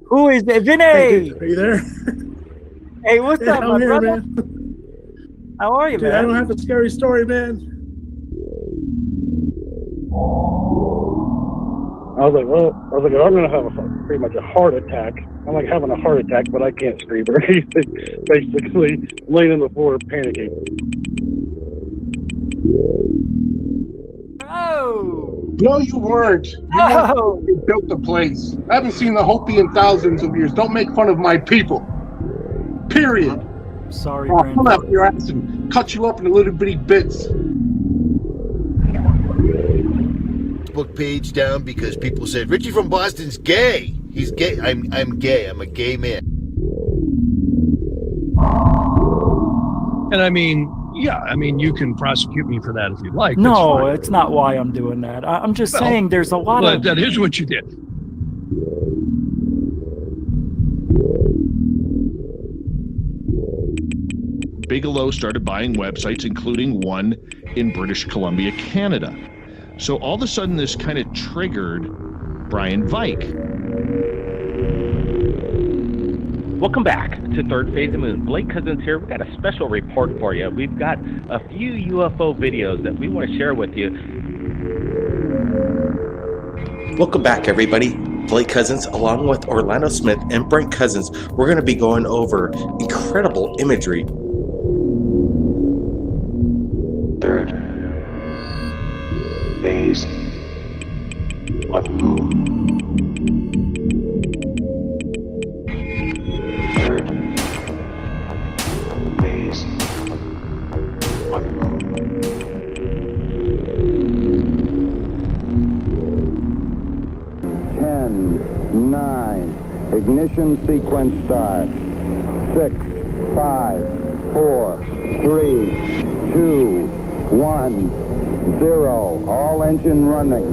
Who is it? Vinny! Hey, dude, are you there? Hey, what's Yeah, up, I'm my here, brother? man. How are you, Dude, man? I don't have a scary story, man. I was like, I'm gonna have pretty much a heart attack. I'm like having a heart attack, but I can't scream or anything. Basically, laying on the floor, panicking. Oh! No, you weren't. You built the place. I haven't seen the Hopi in thousands of years. Don't make fun of my people. Period. Sorry, I'll Brandon. pull out your ass and cut you up into little bitty bits. Facebook page down because people said Richie from Boston's gay. He's gay. I'm gay. I'm a gay man. And I mean, yeah, I mean, you can prosecute me for that if you like. No, it's not why I'm doing that. I'm just saying there's a lot of... That is what you did. Bigelow started buying websites, including one in British Columbia, Canada. So all of a sudden, this kind of triggered Brian Vike. Welcome back to Third Phase of the Moon. Blake Cousins here. We've got a special report for you. We've got a few UFO videos that we want to share with you. Welcome back, everybody. Blake Cousins, along with Orlando Smith and Brent Cousins, we're going to be going over incredible imagery. Third phase of the moon. Third phase of the moon. 10, 9, ignition sequence start. 6, 5, 4, 3, 2, 1, 0. All engine running.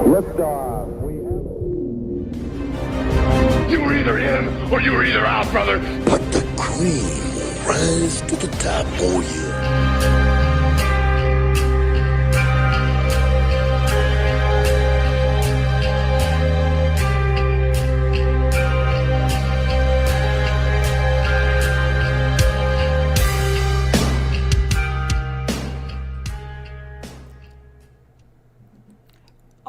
Liftoff. You were either in or you were either out, brother. But the cream will rise to the top. Oh yeah.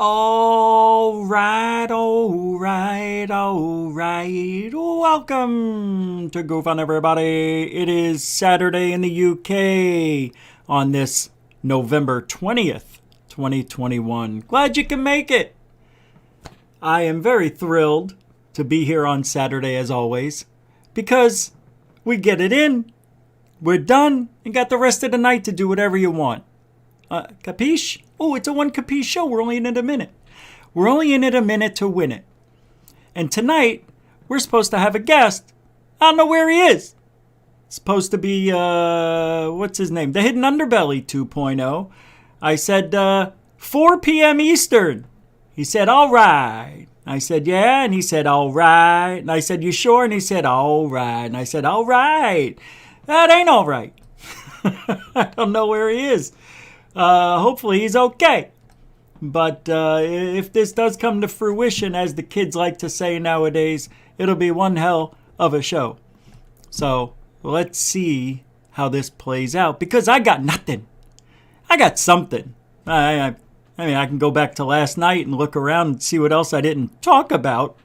All right, all right, all right. Welcome to GUFON, everybody. It is Saturday in the UK on this November 20th, 2021. Glad you can make it. I am very thrilled to be here on Saturday, as always, because we get it in. We're done and got the rest of the night to do whatever you want. Capiche? Oh, it's a one capiche show. We're only in it a minute. We're only in it a minute to win it. And tonight, we're supposed to have a guest. I don't know where he is. It's supposed to be, what's his name? The Hidden Underbelly 2.0. I said, 4 p.m. Eastern. He said, all right. I said, yeah. And he said, all right. And I said, you sure? And he said, all right. And I said, all right. That ain't all right. I don't know where he is. Hopefully he's okay. But if this does come to fruition, as the kids like to say nowadays, it'll be one hell of a show. So let's see how this plays out, because I got nothing. I got something. I mean, I can go back to last night and look around and see what else I didn't talk about,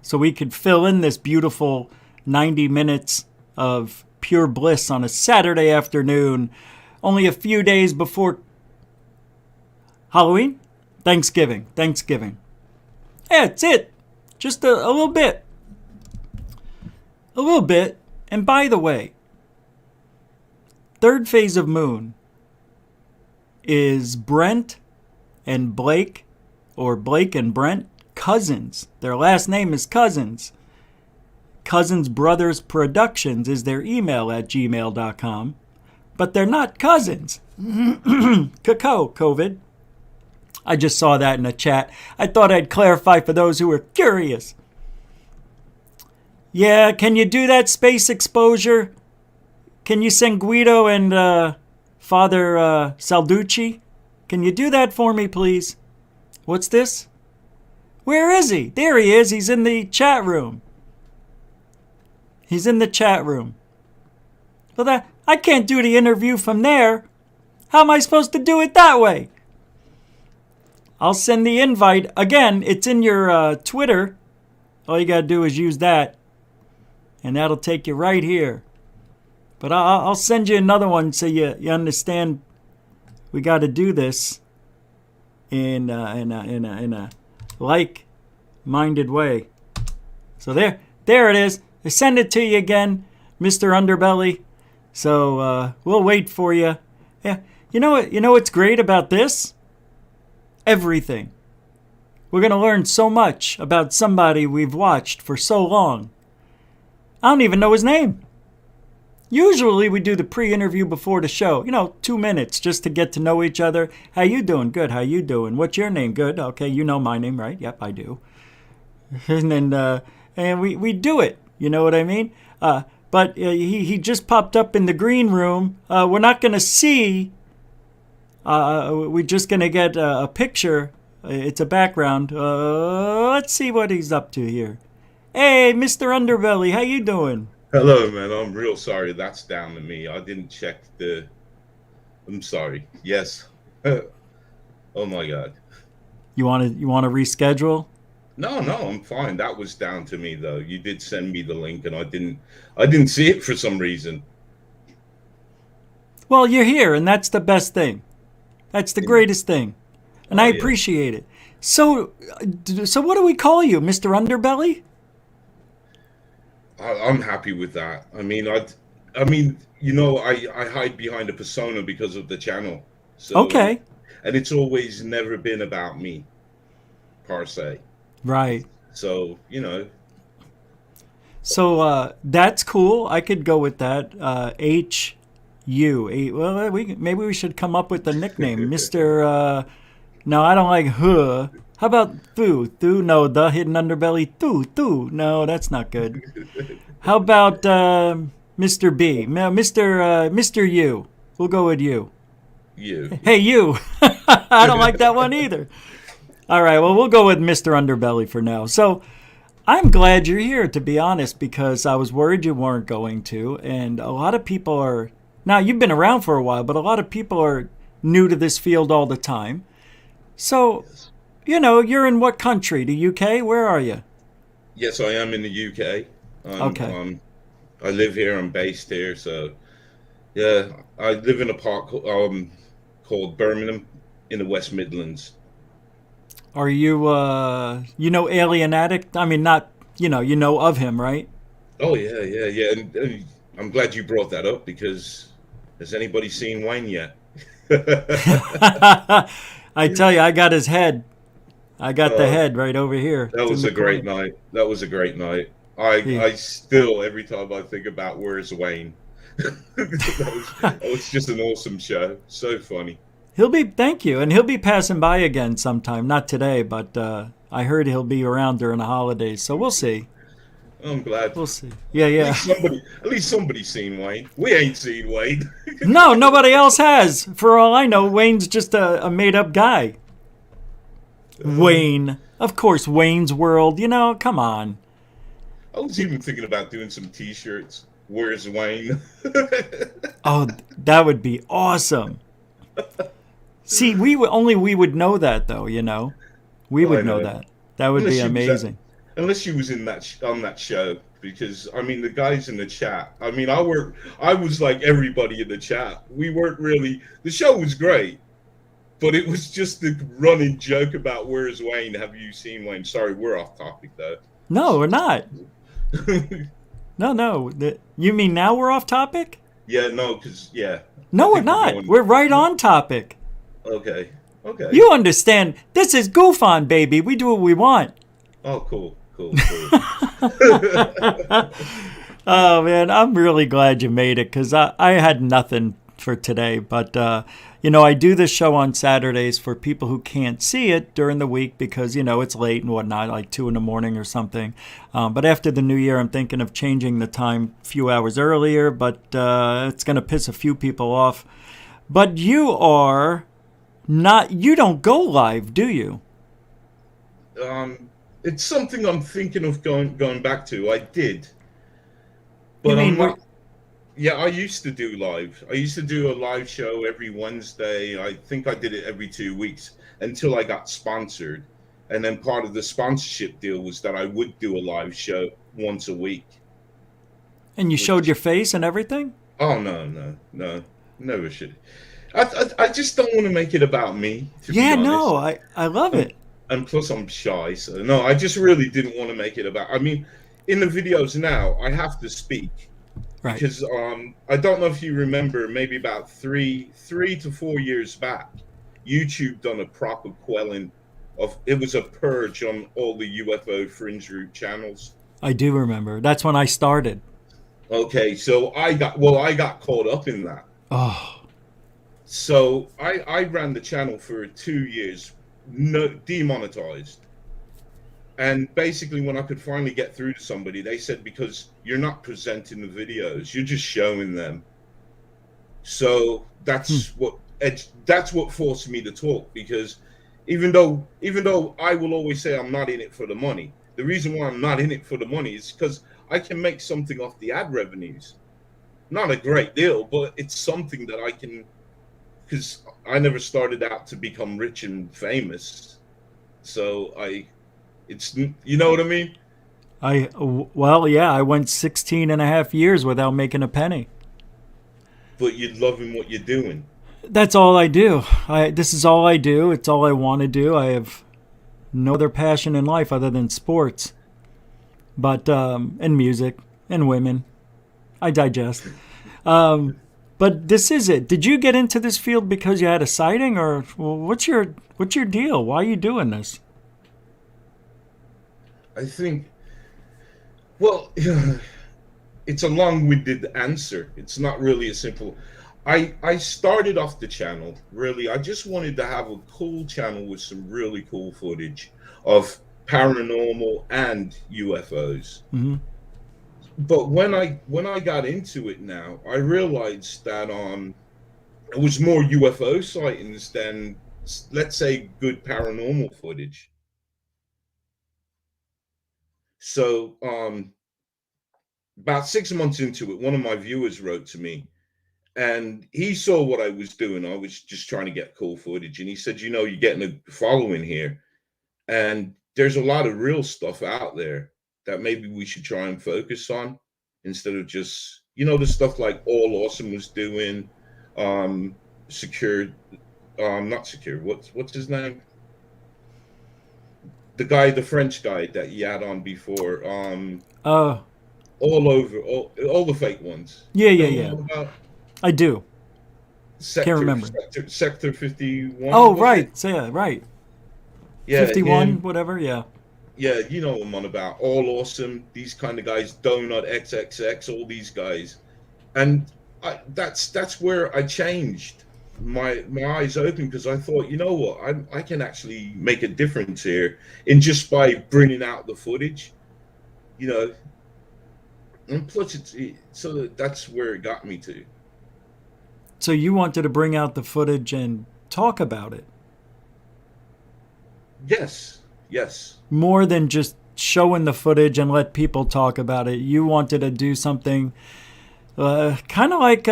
so we could fill in this beautiful 90 minutes of pure bliss on a Saturday afternoon, only a few days before Halloween? Thanksgiving. Yeah, that's it. Just a little bit. A little bit. And by the way, Third Phase of Moon is Brent and Blake, or Blake and Brent, Cousins. Their last name is Cousins. Cousins Brothers Productions is their email at gmail.com. But they're not cousins. COVID. I just saw that in a chat. I thought I'd clarify for those who were curious. Yeah, can you do that space exposure? Can you send Guido and Father Salducci? Can you do that for me, please? What's this? Where is he? There he is. He's in the chat room. He's in the chat room. Well, I can't do the interview from there. How am I supposed to do it that way? I'll send the invite. Again, it's in your Twitter. All you got to do is use that. And that'll take you right here. But I'll send you another one so you understand we got to do this in a like-minded way. So there it is. I send it to you again, Mr. Underbelly. So we'll wait for you. Yeah, you know what? You know what's great about this? Everything. We're gonna learn so much about somebody we've watched for so long. I don't even know his name. Usually we do the pre-interview before the show. 2 minutes just to get to know each other. How you doing? Good. How you doing? What's your name? Good. Okay, you know my name, right? Yep, I do. And then and we do it. You know what I mean? But he just popped up in the green room. We're not going to see. We're just going to get a picture. It's a background. Let's see what he's up to here. Hey, Mr. Underbelly, how you doing? Hello, man. I'm real sorry. That's down to me. I didn't check the... I'm sorry. Yes. Oh, my God. You want to reschedule? No, I'm fine. That was down to me, though. You did send me the link, and I didn't see it for some reason. Well, you're here, and that's the best thing. That's the greatest thing. And I appreciate it. So what do we call you, Mr. Underbelly? I'm happy with that. I mean, I hide behind a persona because of the channel. So, okay. And it's always never been about me, per se. Right. So, So that's cool. I could go with that. HU. Well, maybe we should come up with a nickname, Mr. No, I don't like huh. How about Thu? Thu? No, the Hidden Underbelly. Thu. No, that's not good. How about Mr. B? No, Mr. U. We'll go with you. You. Hey, you. I don't like that one either. All right, well, we'll go with Mr. Underbelly for now. So I'm glad you're here, to be honest, because I was worried you weren't going to. And a lot of people are... Now, you've been around for a while, but a lot of people are new to this field all the time. So... you're in what country? The UK? Where are you? Yes, I am in the UK. Okay. I live here. I'm based here. So, yeah, I live in a park called Birmingham in the West Midlands. Are you, Alien Addict? I mean, not, you know of him, right? Oh, yeah. And I'm glad you brought that up because has anybody seen Wayne yet? I tell you, I got his head. I got the head right over here. That was a great night. That was a great night. I still, every time I think about Where's Wayne, that was just an awesome show. So funny. Thank you. And he'll be passing by again sometime. Not today, but I heard he'll be around during the holidays. So we'll see. I'm glad. We'll see. Yeah. At least somebody's seen Wayne. We ain't seen Wayne. No, nobody else has. For all I know, Wayne's just a made-up guy. Wayne. Of course, Wayne's World. Come on. I was even thinking about doing some T-shirts. Where's Wayne? Oh, that would be awesome. See, we would know that, though, We would know that. That would be amazing. Unless she was in on that show. Because, the guys in the chat, I was like everybody in the chat. We weren't really... The show was great. But it was just the running joke about Where's Wayne? Have you seen Wayne? Sorry, we're off topic, though. No, we're not. No. You mean now we're off topic? Yeah, no, because, yeah. No, we're not. We're right on topic. Okay. You understand. This is GUFON, baby. We do what we want. Oh, cool. Oh, man, I'm really glad you made it because I had nothing for today. But, I do this show on Saturdays for people who can't see it during the week because, it's late and whatnot, like 2 in the morning or something. But after the new year, I'm thinking of changing the time a few hours earlier, but it's going to piss a few people off. But you don't go live, do you? It's something I'm thinking of going back to. I did, You but mean I'm not. Yeah, I used to do live. I used to do a live show every Wednesday. I think I did it every 2 weeks until I got sponsored. And then part of the sponsorship deal was that I would do a live show once a week. And you showed your face and everything? Oh, no. Never should. I just don't want to make it about me, to be honest. No, I love it. And plus I'm shy, so no, I just really didn't want to make it about. I mean, in the videos now, I have to speak. Right. Because I don't know if you remember, maybe about three to 4 years back, YouTube done a proper quelling of, it was a purge on all the UFO fringe route channels. I do remember. That's when I started. Okay, so I got caught up in that. Oh. So I ran the channel for 2 years, demonetized. And basically, when I could finally get through to somebody, they said, because you're not presenting the videos, you're just showing them. So that's what forced me to talk, because even though I will always say I'm not in it for the money, the reason why I'm not in it for the money is because I can make something off the ad revenues. Not a great deal, but it's something that I can, because I never started out to become rich and famous. So it's, you know what I mean? I went 16 and a half years without making a penny. But you're loving what you're doing. That's all I do. This is all I do. It's all I want to do. I have no other passion in life other than sports. But, and music and women. I digest. But this is it. Did you get into this field because you had a sighting, or what's your deal? Why are you doing this? I think, well, it's a long-winded answer. It's not really a simple. I started off the channel, really, I just wanted to have a cool channel with some really cool footage of paranormal and UFOs. Mm-hmm. But when I got into it now, I realized that it was more UFO sightings than, let's say, good paranormal footage. So about 6 months into it, one of my viewers wrote to me, and he saw what I was doing. I was just trying to get cool footage, and he said, you know, you're getting a following here, and there's a lot of real stuff out there that maybe we should try and focus on, instead of just, you know, the stuff like All Awesome was doing, Secure, not Secure, what's his name? The guy, the French guy that you had on before, all the fake ones. Yeah. I do. Can't remember. Sector 51. Oh, right. So, yeah, right. Yeah, 51, whatever. Yeah. Yeah, you know what I'm on about. All Awesome, these kind of guys, Donut XXX, all these guys, and that's where I changed. My eyes open, because I thought, you know what, I can actually make a difference here in just by bringing out the footage, you know. And plus so that's where it got me to. So you wanted to bring out the footage and talk about it? Yes. More than just showing the footage and let people talk about it. You wanted to do something kind of like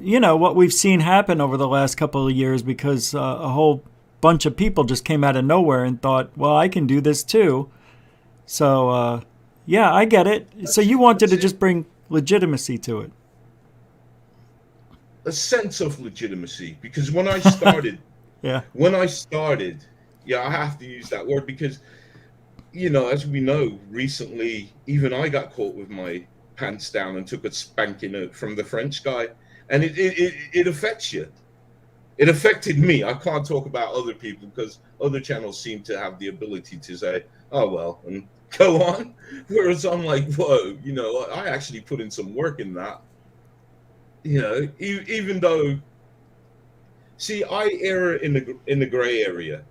you know, what we've seen happen over the last couple of years, because a whole bunch of people just came out of nowhere and thought, well, I can do this too. So, yeah, I get it. So you wanted to just bring legitimacy to it. A sense of legitimacy, because when I started, yeah, I have to use that word, because, you know, as we know, recently, even I got caught with my pants down and took a spanking from the French guy. And it affects you. It affected me. I can't talk about other people, because other channels seem to have the ability to say, oh, well, and go on. Whereas I'm like, whoa, you know, I actually put in some work in that. You know, even though, see, I err in the gray area.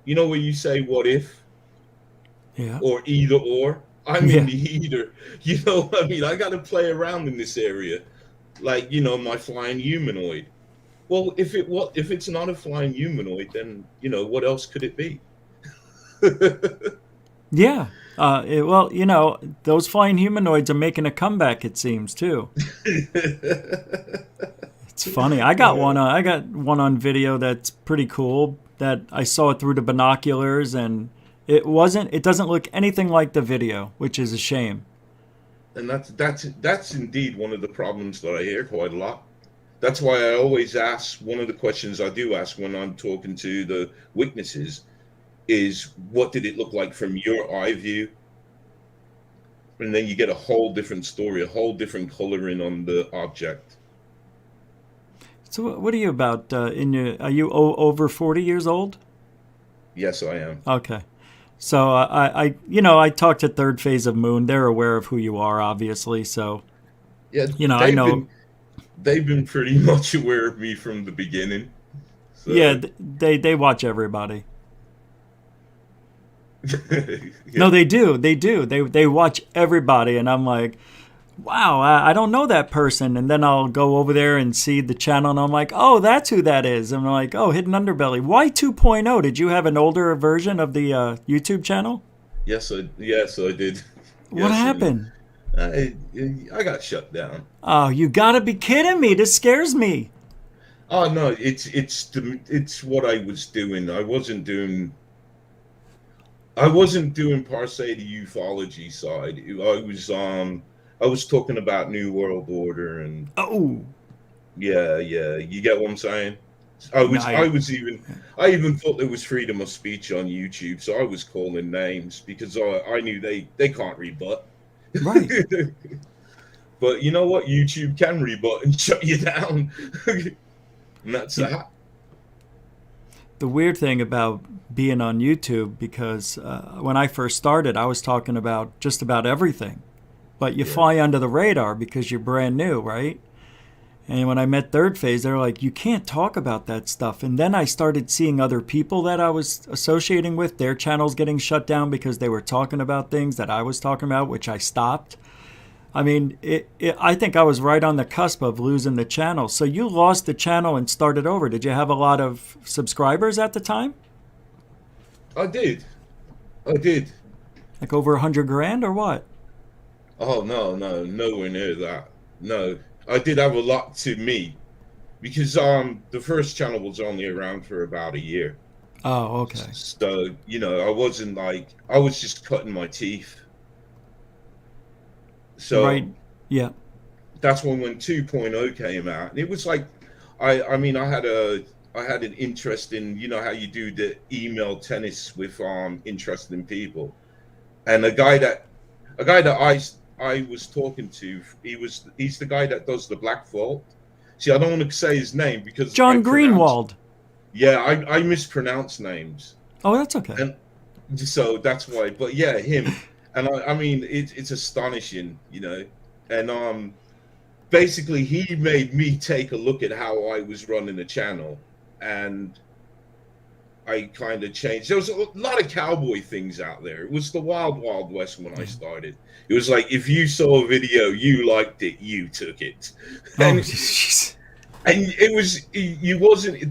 You know, where you say, what if? Yeah. Or either or. I'm in the either. You know what I mean? I got to play around in this area. Like, you know, my flying humanoid. Well, if it's not a flying humanoid, then, you know, what else could it be? Yeah. Well, you know, those flying humanoids are making a comeback, it seems, too. It's funny. I got one on video that's pretty cool that I saw it through the binoculars, and it doesn't look anything like the video, which is a shame. And that's indeed one of the problems that I hear quite a lot. That's why I always ask, one of the questions I do ask when I'm talking to the witnesses is, what did it look like from your eye view? And then you get a whole different story, a whole different coloring on the object. So what are you about are you over 40 years old? Yes, I am. Okay. So I talked to Third Phase of Moon. They're aware of who you are, obviously. So yeah, I know they've been pretty much aware of me from the beginning. So. Yeah, they watch everybody. Yeah. No, they do. They watch everybody, and I'm like, wow, I don't know that person. And then I'll go over there and see the channel, and I'm like, oh, that's who that is. And I'm like, oh, Hidden Underbelly. Why 2.0? Did you have an older version of the YouTube channel? Yes, I did. What happened? I got shut down. Oh, you gotta be kidding me! This scares me. Oh no, it's what I was doing. I wasn't doing per se the ufology side. I was talking about New World Order and yeah, you get what I'm saying? I even thought there was freedom of speech on YouTube, so I was calling names because I knew they can't rebut. Right. But you know what? YouTube can rebut and shut you down. And that's that. The weird thing about being on YouTube, because when I first started, I was talking about just about everything. But you fly under the radar because you're brand new, right? And when I met Third Phase, they were like, you can't talk about that stuff. And then I started seeing other people that I was associating with, their channels getting shut down because they were talking about things that I was talking about, which I stopped. I mean, I think I was right on the cusp of losing the channel. So you lost the channel and started over. Did you have a lot of subscribers at the time? I did. Like over 100 grand or what? Oh, no, nowhere near that. No. I did have a lot to me because the first channel was only around for about a year. Oh, okay. So, I wasn't like, I was just cutting my teeth. So right. Yeah. That's when 2.0 came out. And it was like I mean I had an interest in, how you do the email tennis with interesting people. And a guy that I was talking to, he's the guy that does the Black Vault. See, I don't want to say his name because John Greenwald. Yeah, I mispronounce names. Oh, that's okay. And so that's why. But yeah, him. And I mean, it's astonishing, And basically, he made me take a look at how I was running the channel, and I kind of changed. There was a lot of cowboy things out there. It was the wild, wild west when I started. It was like, if you saw a video, you liked it, you took it. And, and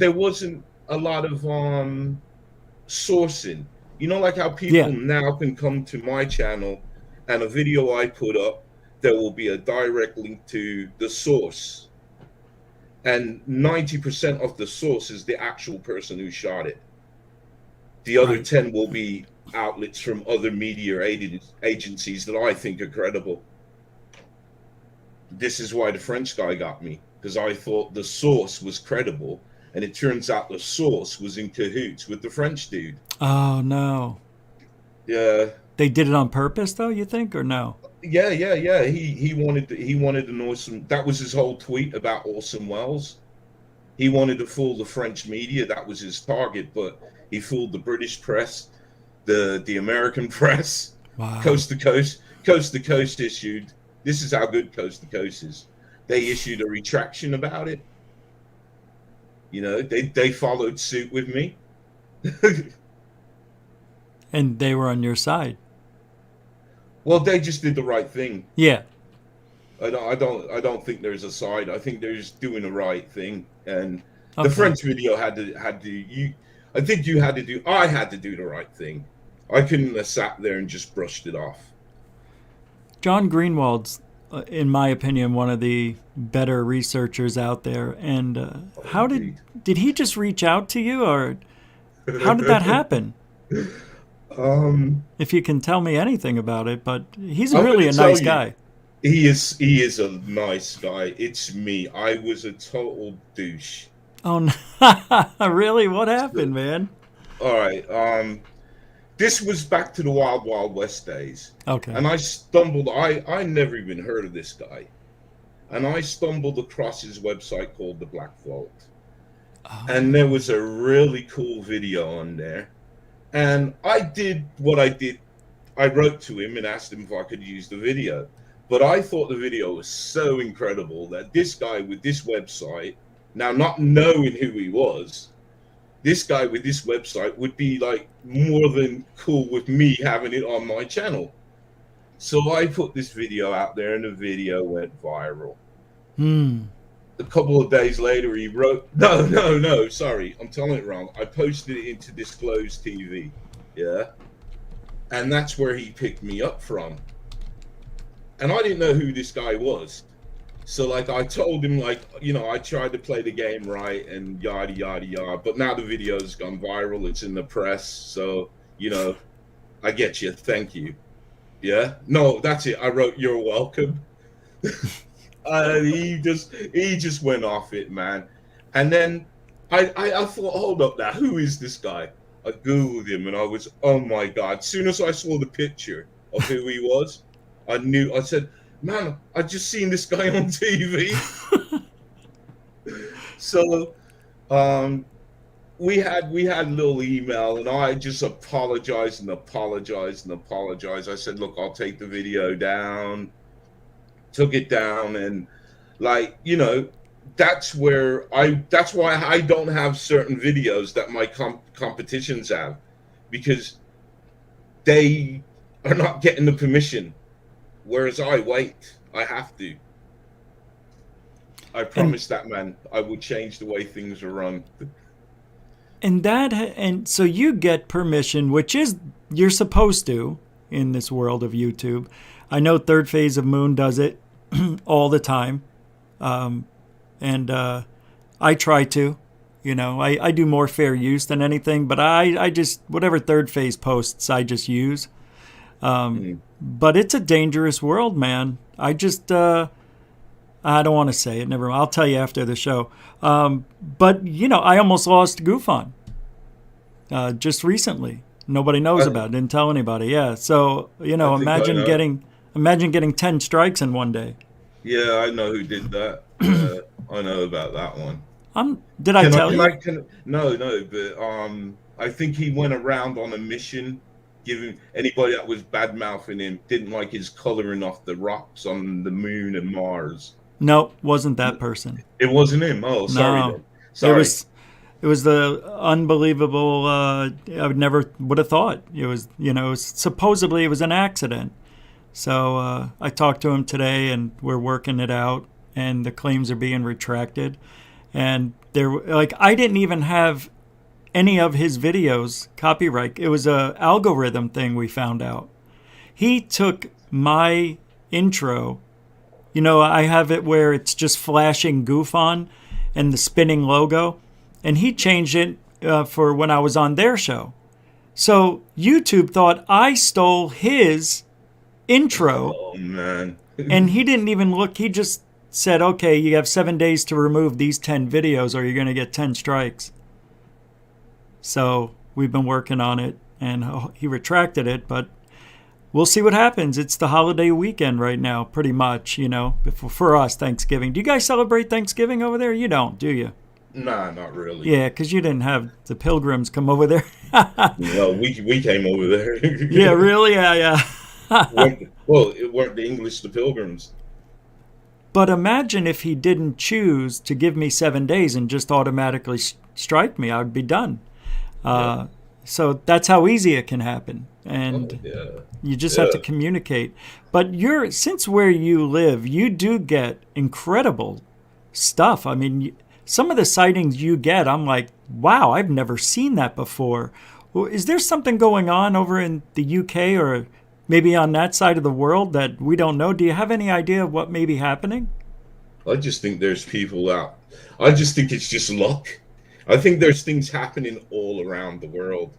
there wasn't a lot of sourcing. Like how people now can come to my channel and a video I put up, there will be a direct link to the source. And 90% of the source is the actual person who shot it. The other 10 will be outlets from other media agencies that I think are credible. This is why the French guy got me, because I thought the source was credible, and it turns out the source was in cahoots with the French dude. Oh no. Yeah. They did it on purpose, though, you think, or no? Yeah. He wanted an awesome. That was his whole tweet about Orson Welles. He wanted to fool the French media. That was his target, but he fooled the British press, the American press. Wow. Coast to Coast issued. This is how good Coast to Coast is. They issued a retraction about it. They followed suit with me. And they were on your side. Well, they just did the right thing. Yeah. I don't think there's a side. I think they're just doing the right thing. And the French video I had to do the right thing. I couldn't have sat there and just brushed it off. John Greenwald's, in my opinion, one of the better researchers out there. And how did he just reach out to you, or how did that happen? If you can tell me anything about it, but he's really a nice guy. He is a nice guy. It's me. I was a total douche. Oh, no. Really? What happened, man? All right. This was back to the Wild Wild West days. Okay. And I stumbled. I never even heard of this guy, and I stumbled across his website called The Black Vault, and there was a really cool video on there, and I did what I did. I wrote to him and asked him if I could use the video, but I thought the video was so incredible that this guy with this website, now not knowing who he was, this guy with this website would be like more than cool with me having it on my channel. So I put this video out there, and the video went viral. A couple of days later, he wrote, no, sorry, I'm telling it wrong. I posted it into Disclosed TV, yeah? And that's where he picked me up from. And I didn't know who this guy was. So, like, I told him, like, you know, I tried to play the game right and yada, yada, yada. But now the video's gone viral. It's in the press. So, you know, I get you. Thank you. Yeah? No, that's it. I wrote, you're welcome. He just went off it, man. And then I thought, hold up now. Who is this guy? I Googled him, and I was, oh, my God. As soon as I saw the picture of who he was, I knew. I said, man, I just seen this guy on TV. So we had a little email, and I just apologized. I said, look, I'll take the video down. Took it down, and like, you know, that's why I don't have certain videos that my competitions have, because they are not getting the permission. Whereas I wait, I have to. I promised that man I would change the way things are run. And so you get permission, which is you're supposed to in this world of YouTube. I know Third Phase of Moon does it all the time, and I try to. You know, I do more fair use than anything, but I just whatever Third Phase posts, I just use. But it's a dangerous world, man. I just, I don't want to say it. Never mind. I'll tell you after the show. But, you know, I almost lost GUFON just recently. Nobody knows about it. Didn't tell anybody. Yeah. So, you know, imagine getting 10 strikes in one day. Yeah, I know who did that. I know about that one. Did I tell you? No, but I think he went around on a mission, giving anybody that was bad mouthing him, didn't like his coloring off the rocks on the moon and Mars. No, wasn't that person. It wasn't him. Oh, sorry. No. Then. Sorry. It was the unbelievable. I never would have thought it was. You know, supposedly it was an accident. So I talked to him today, and we're working it out, and the claims are being retracted. And I didn't even have any of his videos copyright. It was a algorithm thing we found out. He took my intro. You know, I have it where it's just flashing GUFON and the spinning logo, and he changed it for when I was on their show. So YouTube thought I stole his intro. Oh, man. And he didn't even look. He just said, okay, you have 7 days to remove these 10 videos or you're going to get 10 strikes. So we've been working on it, and he retracted it, but we'll see what happens. It's the holiday weekend right now, pretty much, you know, for us, Thanksgiving. Do you guys celebrate Thanksgiving over there? You don't, do you? Nah, not really. Yeah, because you didn't have the pilgrims come over there. Well, we came over there. Yeah, really? Yeah. Well, it weren't the English, the pilgrims. But imagine if he didn't choose to give me 7 days and just automatically strike me. I would be done. Yeah. So that's how easy it can happen. And you just have to communicate. But since where you live, you do get incredible stuff. I mean, some of the sightings you get, I'm like, wow, I've never seen that before. Well, is there something going on over in the UK or maybe on that side of the world that we don't know? Do you have any idea of what may be happening? I just think there's people out. I just think it's just luck. I think there's things happening all around the world.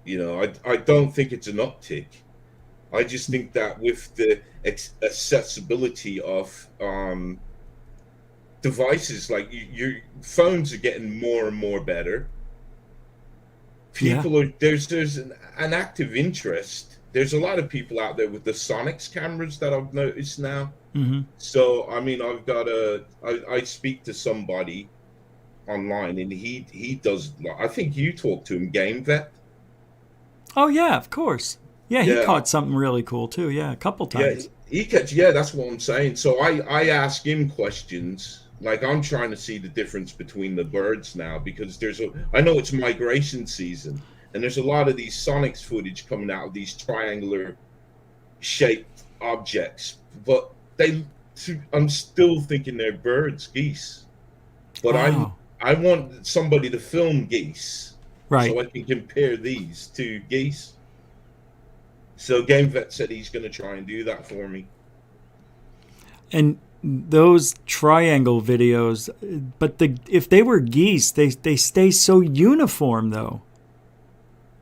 You know, I don't think it's an uptick. I just think that with the accessibility of devices, like your phones are getting more and more better. People are there's an active interest. There's a lot of people out there with the Sonics cameras that I've noticed now. Mm-hmm. So I mean, I speak to somebody online, and he does. I think you talked to him, Game Vet. Oh yeah, of course. Yeah, he caught something really cool too. Yeah, a couple times. Yeah, he catch. Yeah, that's what I'm saying. So I ask him questions. Like, I'm trying to see the difference between the birds now, because I know it's migration season, and there's a lot of these Sonics footage coming out of these triangular shaped objects, but I'm still thinking they're birds, geese. But wow. I want somebody to film geese, right? So I can compare these to geese. So Game Vet said he's going to try and do that for me. And those triangle videos, but if they were geese, they stay so uniform though,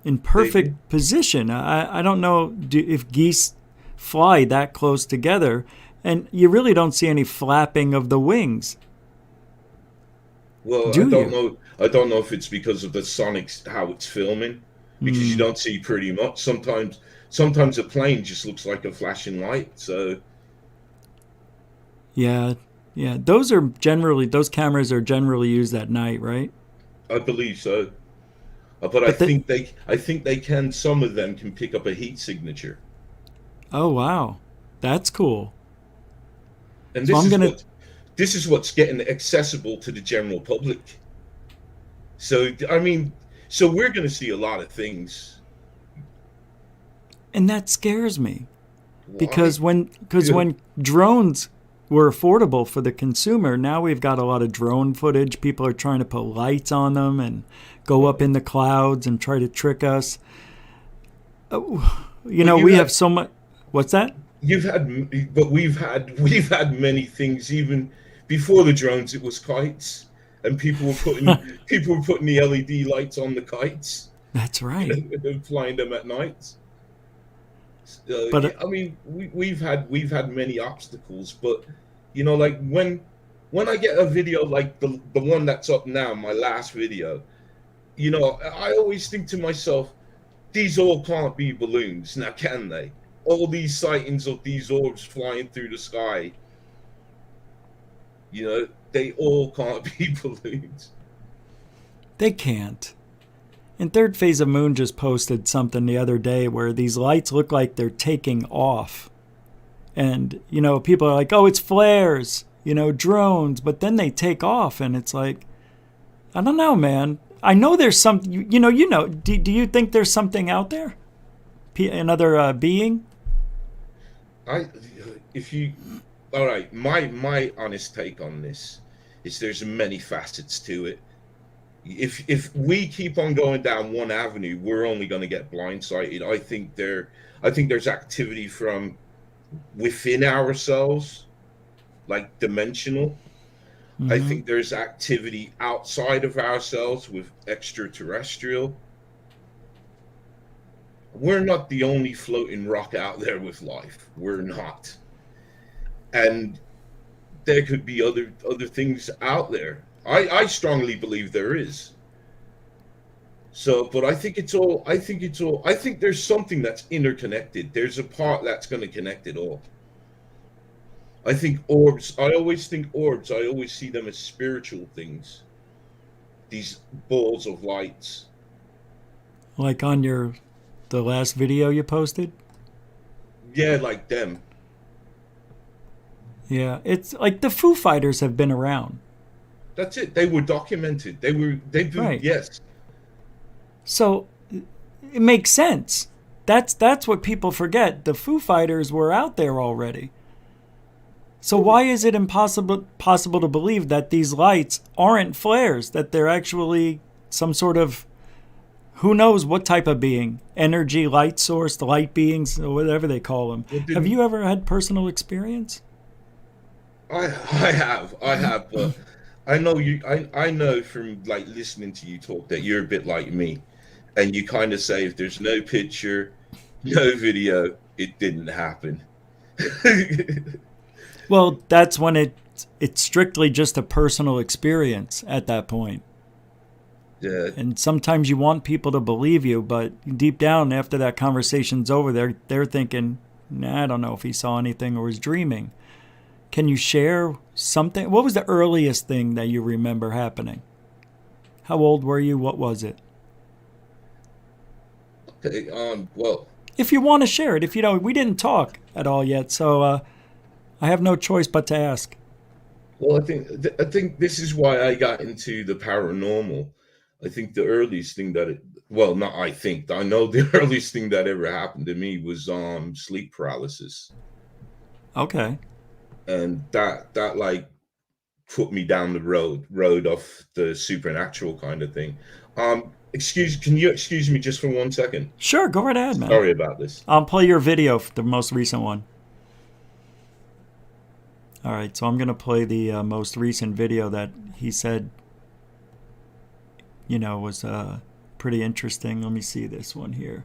in perfect position. I don't know if geese fly that close together, and you really don't see any flapping of the wings. Well, I don't know. I don't know if it's because of the Sonics, how it's filming, because you don't see pretty much. Sometimes a plane just looks like a flashing light. So yeah, those cameras are generally used at night, right? I believe so. But I think they can. Some of them can pick up a heat signature. Oh wow, that's cool. And this is what's getting accessible to the general public. So I mean, so we're going to see a lot of things. And that scares me. Because when drones were affordable for the consumer, now we've got a lot of drone footage. People are trying to put lights on them and go up in the clouds and try to trick us. We have so much. What's that? We've had many things. Even before the drones, it was kites, and people were putting the LED lights on the kites. That's right. And flying them at night. But I mean, we've had many obstacles, but like when I get a video like the one that's up now, my last video, I always think to myself, these all can't be balloons, now can they? All these sightings of these orbs flying through the sky, they all can't be balloons. They can't. And Third Phase of Moon just posted something the other day where these lights look like they're taking off. And, people are like, oh, it's flares, drones. But then they take off and it's like, I don't know, man. I know there's something, do you think there's something out there? Another being? All right, my honest take on this is there's many facets to it. If we keep on going down one avenue, we're only going to get blindsided. I think there's activity from within ourselves, like dimensional. Mm-hmm. I think there's activity outside of ourselves with extraterrestrial. We're not the only floating rock out there with life. We're not. And there could be other things out there. I strongly believe there is. So, but I think there's something that's interconnected. There's a part that's going to connect it all. I think orbs. I always see them as spiritual things. These balls of lights. Like on the last video you posted? Yeah, like them. Yeah, it's like the Foo Fighters have been around. That's it. They were documented. They've been, right. Yes. So it makes sense. That's what people forget. The Foo Fighters were out there already. So why is it possible to believe that these lights aren't flares, that they're actually some sort of who knows what type of being, energy, light source, the light beings, or whatever they call them. Have you ever had personal experience? I have, but I know you. I know from like listening to you talk that you're a bit like me, and you kind of say if there's no picture, no video, it didn't happen. Well, that's when it's strictly just a personal experience at that point. Yeah. And sometimes you want people to believe you, but deep down, after that conversation's over, they're thinking, nah, I don't know if he saw anything or was dreaming. Can you share something? What was the earliest thing that you remember happening? How old were you? What was it? Okay, well, if you want to share it. If you don't, we didn't talk at all yet, so I have no choice but to ask. Well, I think this is why I got into the paranormal. I think the earliest thing that I know the earliest thing that ever happened to me was sleep paralysis. Okay. And that like put me down the road of the supernatural kind of thing. Can you excuse me just for 1 second? Sure, go right ahead, man. Sorry about this. I'll play your video, the most recent one. All right, so I'm going to play the most recent video that he said, was pretty interesting. Let me see this one here.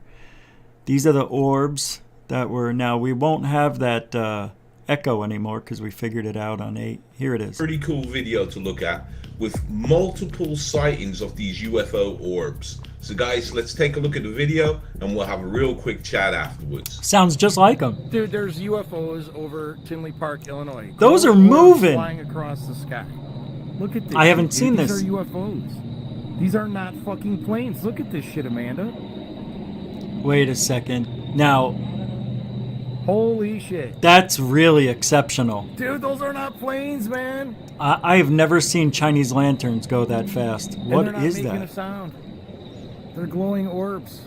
These are the orbs that were, now we won't have that echo anymore because we figured it out on 8. Here it is. Pretty cool video to look at with multiple sightings of these UFO orbs. So guys, let's take a look at the video and we'll have a real quick chat afterwards. Sounds just like them. Dude, there's UFOs over Tinley Park, Illinois. Those are moving. Flying across the sky. Look at this. I haven't seen this. These are UFOs. These are not fucking planes. Look at this shit, Amanda. Wait a second. Now, holy shit. That's really exceptional. Dude, those are not planes, man. I have never seen Chinese lanterns go that fast. What is that? They're not making a sound. They're glowing orbs.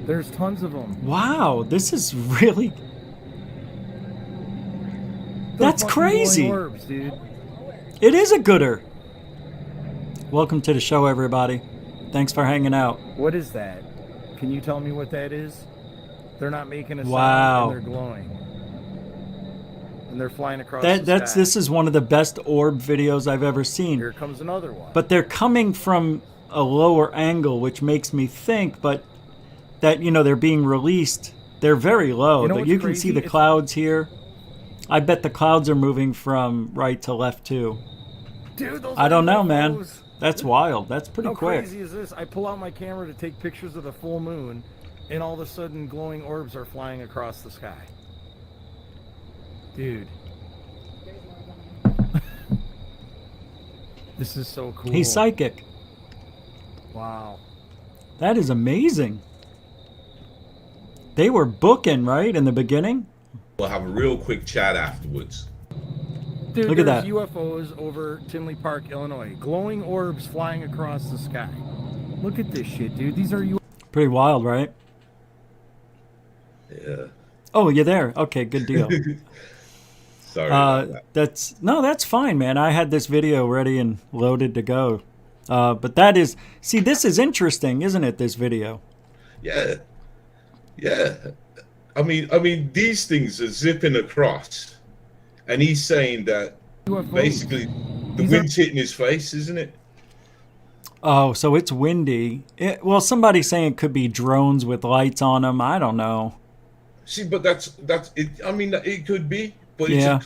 There's tons of them. Wow, this is really... That's crazy. Orbs, dude. It is a gooder. Welcome to the show, everybody. Thanks for hanging out. What is that? Can you tell me what that is? They're not making a sound, wow. And they're glowing. And they're flying across the sky. This is one of the best orb videos I've ever seen. Here comes another one. But they're coming from a lower angle, which makes me think, but that, they're being released. They're very low. But you can see the clouds here. I bet the clouds are moving from right to left, too. Dude, those I don't know, man. That's wild. That's pretty quick. How crazy is this? I pull out my camera to take pictures of the full moon, and all of a sudden glowing orbs are flying across the sky. Dude. This is so cool. He's psychic. Wow. That is amazing. They were booking, right, in the beginning? We'll have a real quick chat afterwards. Dude, look at that. UFOs over Tinley Park, Illinois. Glowing orbs flying across the sky. Look at this shit, dude. These are UFOs. Pretty wild, right? Yeah. Oh, you're there. Okay, good deal. Sorry about that. That's fine, man. I had this video ready and loaded to go. But that is, see, this is interesting, isn't it, this video? Yeah. Yeah. I mean, these things are zipping across. And he's saying that basically the wind's hitting his face, isn't it? Oh, so it's windy. Well, somebody's saying it could be drones with lights on them. I don't know. See, but that's it. I mean, it could be, but yeah.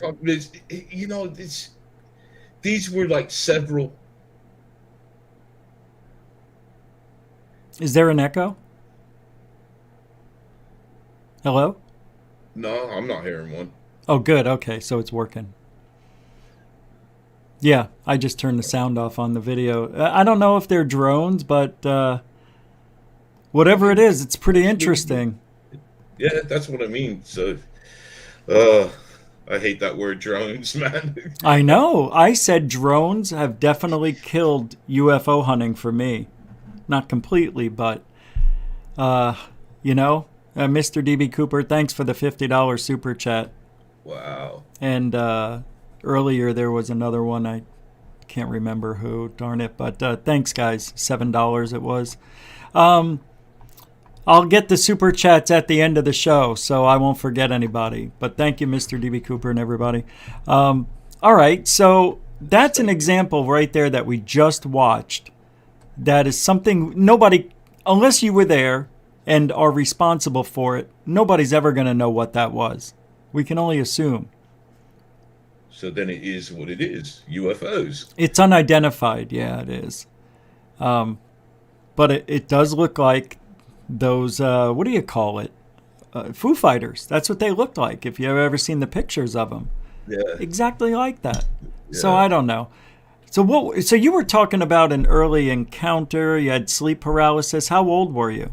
These were like several. Is there an echo? Hello? No, I'm not hearing one. Oh, good. Okay, so it's working. Yeah, I just turned the sound off on the video. I don't know if they're drones, but whatever it is, it's pretty interesting. Yeah, that's what I mean. So, I hate that word drones, man. I know. I said drones have definitely killed UFO hunting for me. Not completely, but, Mr. DB Cooper, thanks for the $50 super chat. Wow. And earlier there was another one. I can't remember who, darn it. But thanks, guys. $7 it was. I'll get the super chats at the end of the show, so I won't forget anybody. But thank you, Mr. DB Cooper and everybody. All right, so that's an example right there that we just watched. That is something nobody, unless you were there and are responsible for it, nobody's ever going to know what that was. We can only assume. So then it is what it is. UFOs. It's unidentified. Yeah, it is. But it does look like those, what do you call it? Foo Fighters. That's what they looked like, if you've ever seen the pictures of them. Yeah. Exactly like that. Yeah. So I don't know. So you were talking about an early encounter. You had sleep paralysis. How old were you?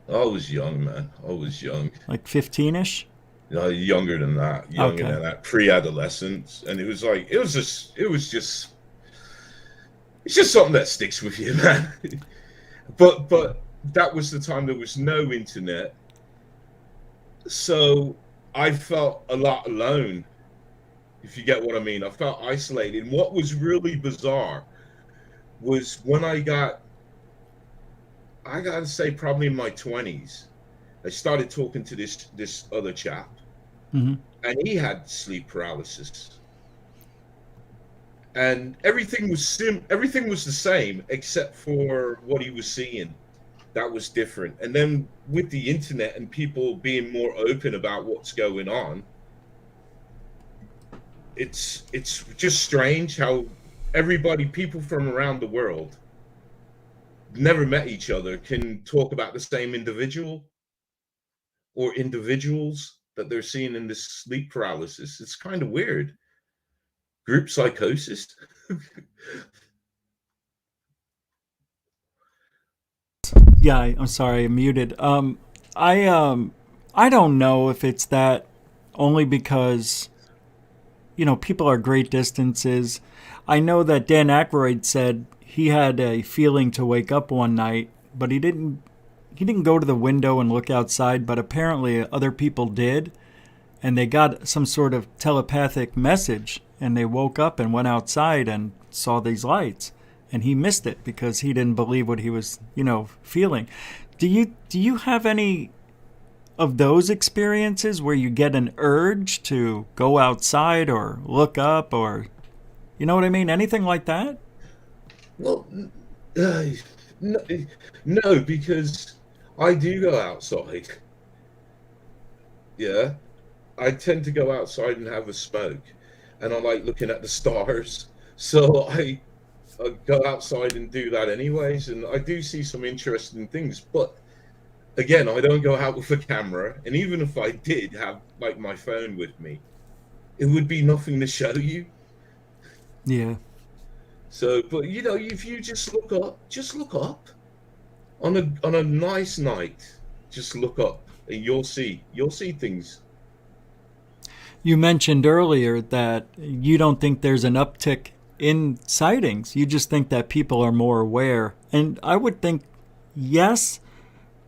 I was young, man. I was young. Like 15-ish? No, younger than that. Pre-adolescence. And it was just it's just something that sticks with you, man. But that was the time there was no internet. So I felt a lot alone, if you get what I mean. I felt isolated. And what was really bizarre was when I gotta say probably in my 20s, I started talking to this other chap, and he had sleep paralysis. And everything was the same except for what he was seeing. That was different. And then with the internet and people being more open about what's going on, it's just strange how people from around the world never met each other can talk about the same individual or individuals that they're seeing in this sleep paralysis. It's kind of weird. Group psychosis. Yeah, I'm sorry, I'm muted. I don't know if it's that, only because, people are great distances. I know that Dan Aykroyd said he had a feeling to wake up one night, but he didn't go to the window and look outside, but apparently other people did, and they got some sort of telepathic message, and they woke up and went outside and saw these lights. And he missed it because he didn't believe what he was, feeling. Do you have any of those experiences where you get an urge to go outside or look up, or, you know what I mean? Anything like that? Well, no, because I do go outside. Yeah, I tend to go outside and have a smoke, and I like looking at the stars. So I go outside and do that anyways, and I do see some interesting things. But again, I don't go out with a camera, and even if I did have like my phone with me, it would be nothing to show you. Yeah. So, but if you just look up on a nice night, just look up, and you'll see things. You mentioned earlier that you don't think there's an uptick in sightings. You just think that people are more aware. And I would think yes,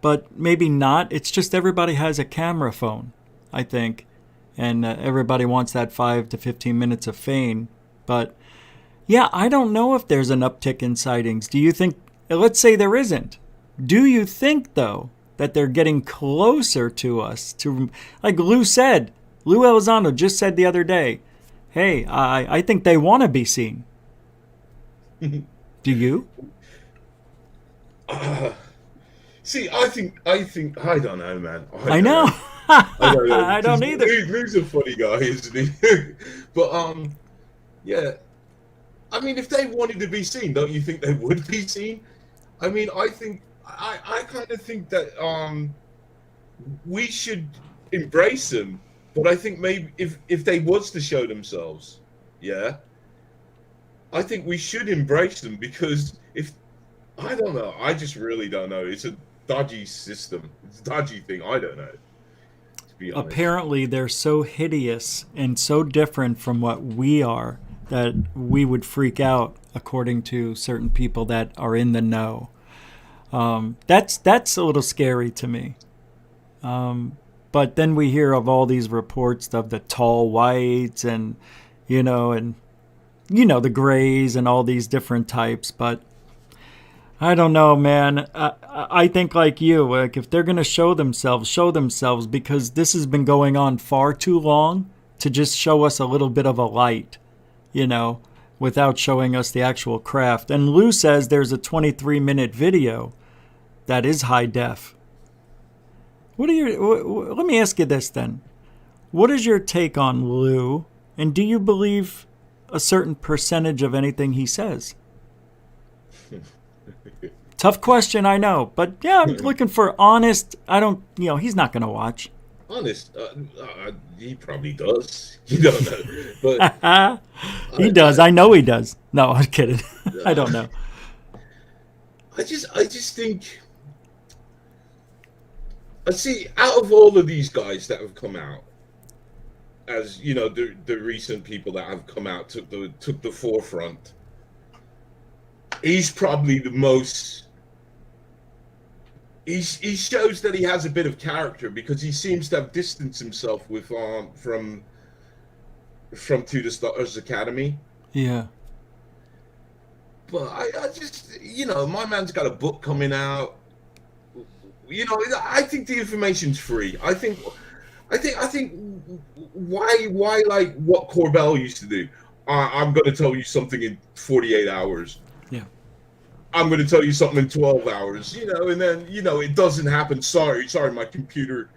but maybe not. It's just everybody has a camera phone, I think. And everybody wants that 5 to 15 minutes of fame. But yeah, I don't know if there's an uptick in sightings. Do you think, let's say there isn't. Do you think, though, that they're getting closer to us? Like Lue Elizondo just said the other day, hey, I think they want to be seen. Do you? See, I think I don't know, man. I know. I don't know. I don't either. Lue's a funny guy, isn't he? But yeah. I mean, if they wanted to be seen, don't you think they would be seen? I mean, I kind of think that we should embrace them. But I think maybe if they was to show themselves, yeah, I think we should embrace them, because I don't know, I just really don't know. It's a dodgy system. It's a dodgy thing. I don't know, to be honest. Apparently, they're so hideous and so different from what we are that we would freak out, according to certain people that are in the know. That's a little scary to me. But then we hear of all these reports of the tall whites and the grays and all these different types. But I don't know, man. I think like you, like if they're going to show themselves, because this has been going on far too long to just show us a little bit of a light, you know, without showing us the actual craft. And Lue says there's a 23-minute video that is high def. Let me ask you this then. What is your take on Lue, and do you believe a certain percentage of anything he says? Tough question, I know, but yeah, I'm looking for honest. I don't, he's not going to watch. Honest, he probably does. You don't know, but he does. I know he does. No, I'm kidding. I don't know. I just think. I see, out of all of these guys that have come out, as you know, the recent people that have come out took the forefront. He's probably the most. He shows that he has a bit of character because he seems to have distanced himself with from To the Stars Academy. Yeah. But I just, my man's got a book coming out. I think the information's free. I think why like what Corbell used to do. I'm going to tell you something in 48 hours. Yeah. I'm going to tell you something in 12 hours, and then, it doesn't happen. Sorry, my computer,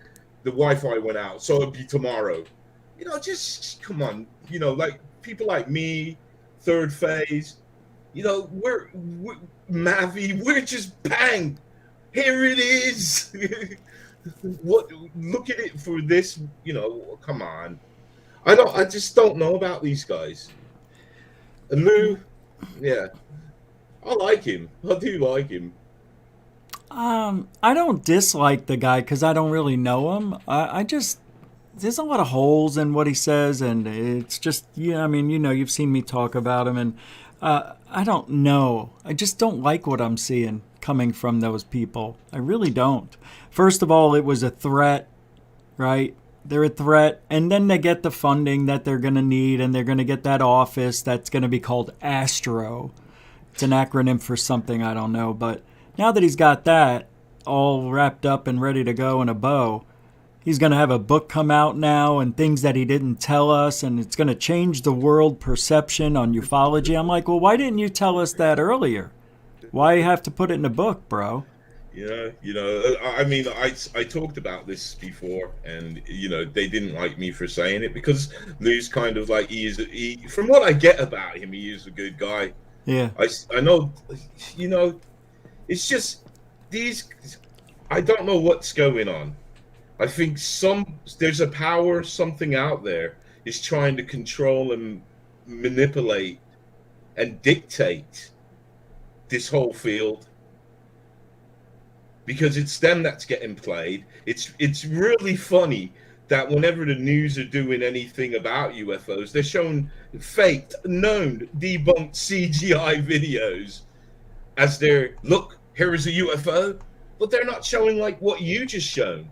the Wi-Fi went out, so it'll be tomorrow. Just come on, like people like me, Third Phase, we're Mavi, we're just bang. Here it is. Look at it for this, come on. I just don't know about these guys. And Lue, yeah. I like him. I do like him. I don't dislike the guy because I don't really know him. I just, there's a lot of holes in what he says, and it's just, you've seen me talk about him, and I don't know. I just don't like what I'm seeing coming from those people. I really don't. First of all, it was a threat, right? They're a threat, and then they get the funding that they're going to need, and they're going to get that office that's going to be called ASTRO. It's an acronym for something, I don't know. But now that he's got that all wrapped up and ready to go in a bow, he's going to have a book come out now and things that he didn't tell us, and it's going to change the world perception on ufology. I'm like, well, why didn't you tell us that earlier? Why you have to put it in a book, bro? Yeah, I talked about this before, and they didn't like me for saying it because Lue's kind of like from what I get about him, he is a good guy. Yeah, I know, it's just these. I don't know what's going on. I think there's a power, something out there is trying to control and manipulate and dictate this whole field. Because it's them that's getting played. It's really funny that whenever the news are doing anything about UFOs, they're showing faked, known, debunked CGI videos as look, here is a UFO, but they're not showing like what you just shown.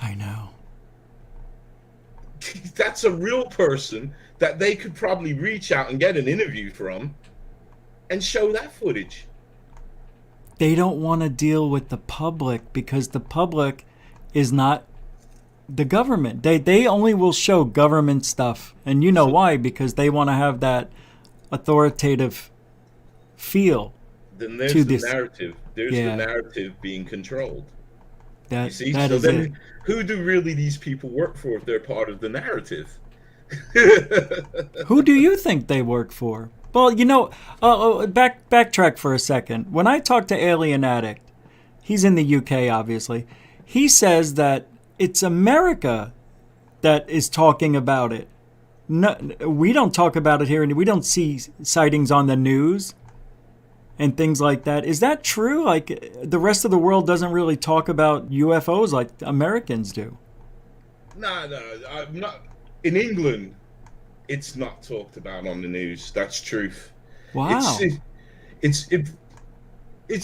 I know. That's a real person that they could probably reach out and get an interview from and show that footage. They don't want to deal with the public because the public is not the government. They only will show government stuff. And you know why? Because they want to have that authoritative feel. Then there's the narrative. There's the narrative being controlled. You see? So then who do really these people work for if they're part of the narrative? Who do you think they work for? Well, backtrack for a second. When I talked to Alien Addict, he's in the UK, obviously. He says that it's America that is talking about it. No, we don't talk about it here, and we don't see sightings on the news and things like that. Is that true? Like, the rest of the world doesn't really talk about UFOs like Americans do? No, I'm not. In England, it's not talked about on the news. That's truth. Wow.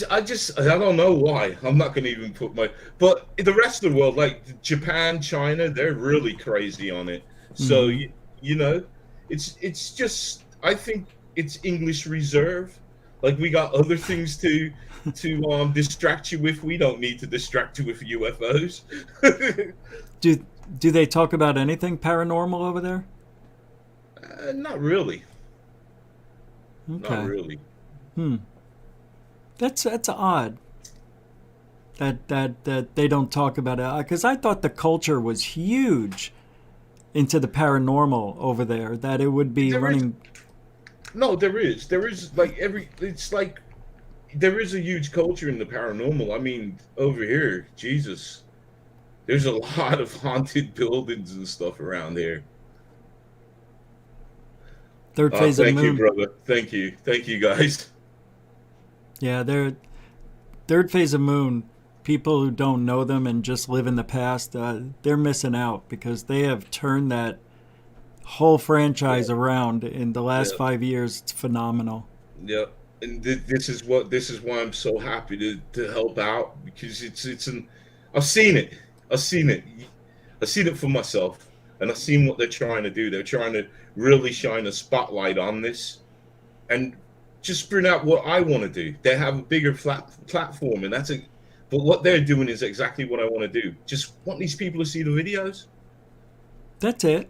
I don't know why. I'm not going to even but the rest of the world, like Japan, China, they're really crazy on it. So, it's just, I think it's English reserve. Like we got other things to distract you with. We don't need to distract you with UFOs. Do they talk about anything paranormal over there? Not really. Okay. Not really. That's odd. That they don't talk about it, because I thought the culture was huge into the paranormal over there. That it would be running. No, there is like there is a huge culture in the paranormal. I mean, over here, Jesus, there's a lot of haunted buildings and stuff around here. Third phase of moon. Thank you, brother. Thank you, guys. Yeah, they're third phase of moon. People who don't know them and just live in the past, they're missing out, because they have turned that whole franchise around in the last 5 years. It's phenomenal. Yeah, and this is why I'm so happy to help out, because I've seen it for myself, and I've seen what they're trying to do. They're trying to really shine a spotlight on this, and just bring out what I want to do. They have a bigger platform, and but what they're doing is exactly what I want to do. Just want these people to see the videos. That's it.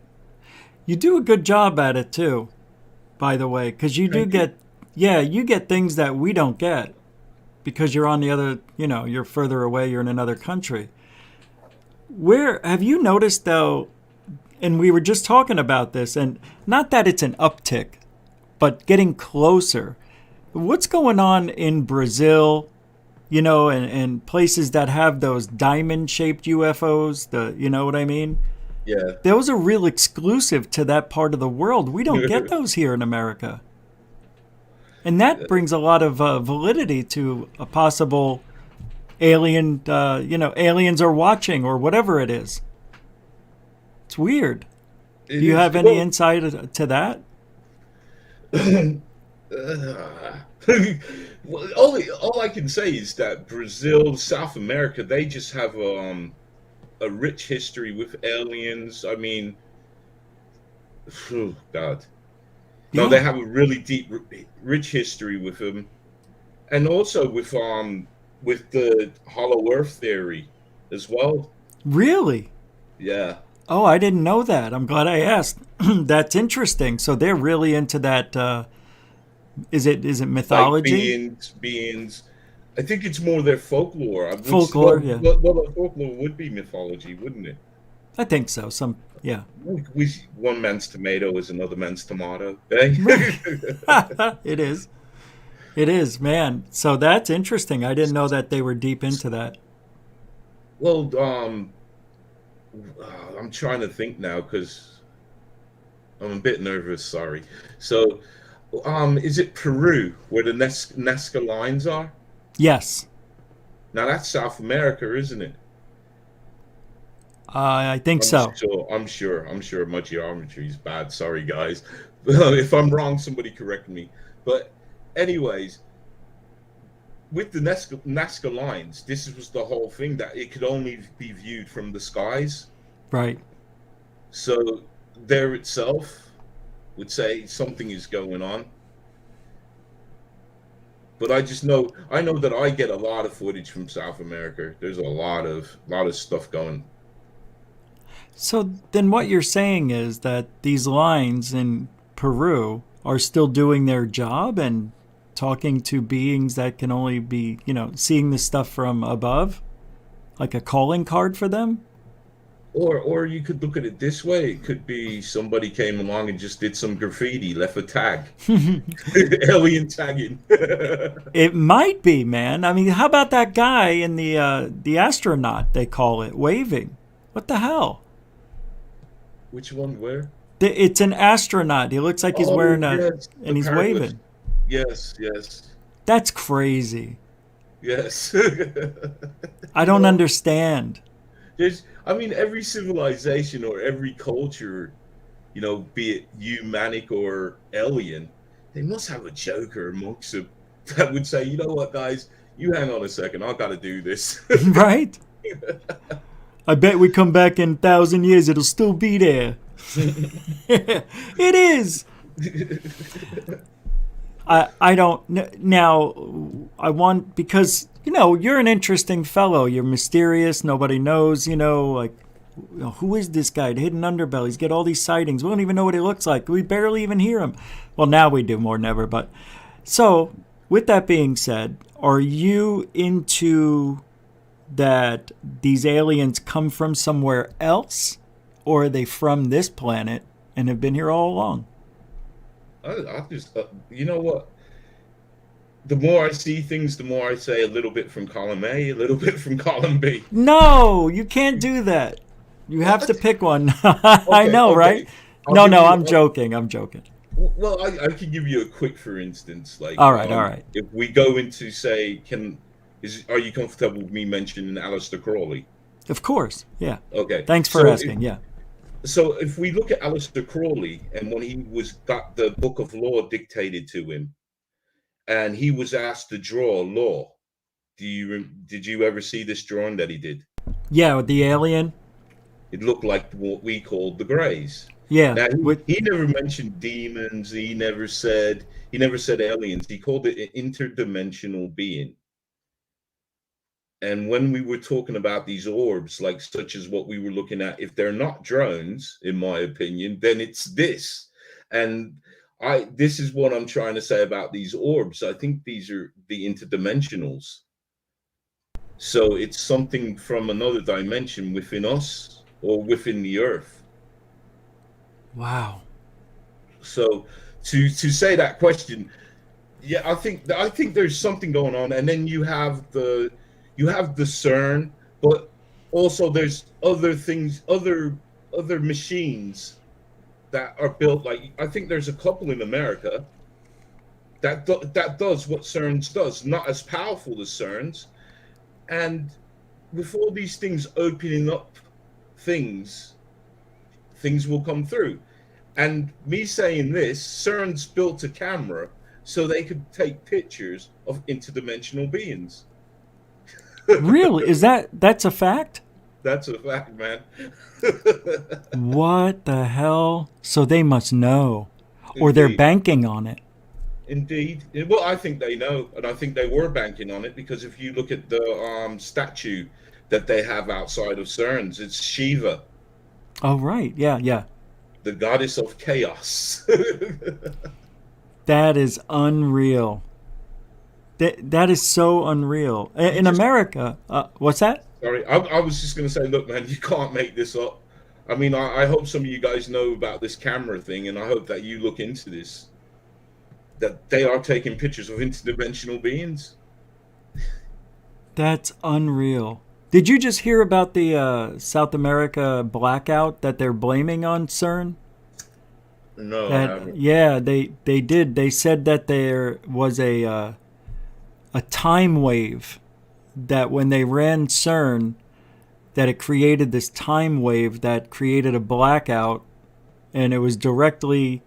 You do a good job at it too, by the way, because you get things that we don't get, because you're on the other, you're further away, you're in another country. Where have you noticed though, and we were just talking about this, and not that it's an uptick, but getting closer. What's going on in Brazil, and places that have those diamond-shaped UFOs, you know what I mean? Yeah. Those are real exclusive to that part of the world. We don't get those here in America. And that brings a lot of validity to a possible alien, aliens are watching or whatever it is. It's weird. Do you have any insight to that? All I can say is that Brazil, South America, they just have a rich history with aliens. I mean, oh God. No, Yeah. they have a really deep, rich history with them, and also with the Hollow Earth theory as well. Really? Yeah. Oh, I didn't know that. I'm glad I asked. That's interesting. So they're really into that. Is it mythology? Like beings. I think it's more their folklore. Folklore, yeah. Well, folklore would be mythology, wouldn't it? I think so. Yeah. One man's tomato is another man's tomato. Eh? It is. It is, man. So that's interesting. I didn't know that they were deep into that. Well, I'm trying to think now because I'm a bit nervous. Sorry. So, is it Peru where the Nazca lines are? Yes. Now that's South America, isn't it? I think so. I'm sure my geometry is bad. Sorry, guys. If I'm wrong, somebody correct me. But anyways, with the Nazca lines, this was the whole thing, that it could only be viewed from the skies. Right. So there itself would say something is going on. But I know that I get a lot of footage from South America. There's a lot of stuff going. So then what you're saying is that these lines in Peru are still doing their job and talking to beings that can only be, seeing this stuff from above? Like a calling card for them? Or you could look at it this way. It could be somebody came along and just did some graffiti, left a tag. Alien tagging. It might be, man. I mean, how about that guy in the astronaut, they call it, waving? What the hell? Which one? Where? It's an astronaut. He looks like he's wearing and he's waving. Yes. That's crazy. Yes. I don't understand. Every civilization or every culture, be it humanic or alien, they must have a joker amongst them that would say, you know what, guys, you hang on a second, I've got to do this. Right? I bet we come back in 1,000 years, it'll still be there. It is. I don't now. I want, because you're an interesting fellow. You're mysterious. Nobody knows. Like, who is this guy? The Hidden Underbellies get all these sightings. We don't even know what he looks like. We barely even hear him. Well, now we do more than ever. But so, with that being said, are you into that these aliens come from somewhere else, or are they from this planet and have been here all along? I just, you know what? The more I see things, the more I say a little bit from column A, a little bit from column B. No, you can't do that. You have to pick one. I know, right? No, I'm joking. I'm joking. Well, I can give you a quick, for instance. Like, all right. If we go into, say, are you comfortable with me mentioning Aleister Crowley? Of course, yeah. Okay. Thanks for asking. Yeah. So if we look at Aleister Crowley, and when he got the Book of Law dictated to him, and he was asked to draw law, did you ever see this drawing that he did? Yeah, with the alien. It looked like what we called the Greys. Yeah. Now, he never mentioned demons. He never said aliens. He called it an interdimensional being. And when we were talking about these orbs, like such as what we were looking at, if they're not drones, in my opinion, then it's this. And this is what I'm trying to say about these orbs. I think these are the interdimensionals. So it's something from another dimension within us or within the earth. Wow. So to say that question, yeah, I think there's something going on. And then you have the CERN, but also there's other things, other machines that are built. Like, I think there's a couple in America that does what CERN's does, not as powerful as CERN's. And with all these things opening up things will come through. And me saying this, CERN's built a camera so they could take pictures of interdimensional beings. Really? That's a fact? That's a fact, man. What the hell? So they must know. Or they're banking on it. Indeed. Well, I think they know, and I think they were banking on it, because if you look at the statue that they have outside of CERN's, it's Shiva. Oh, right. Yeah. The goddess of chaos. That is unreal. That is so unreal. In America, what's that? Sorry, I was just going to say, look, man, you can't make this up. I mean, I hope some of you guys know about this camera thing, and I hope that you look into this. That they are taking pictures of interdimensional beings. That's unreal. Did you just hear about the South America blackout that they're blaming on CERN? No, I haven't. Yeah, they did. They said that there was a time wave, that when they ran CERN, that it created this time wave that created a blackout, and it was directly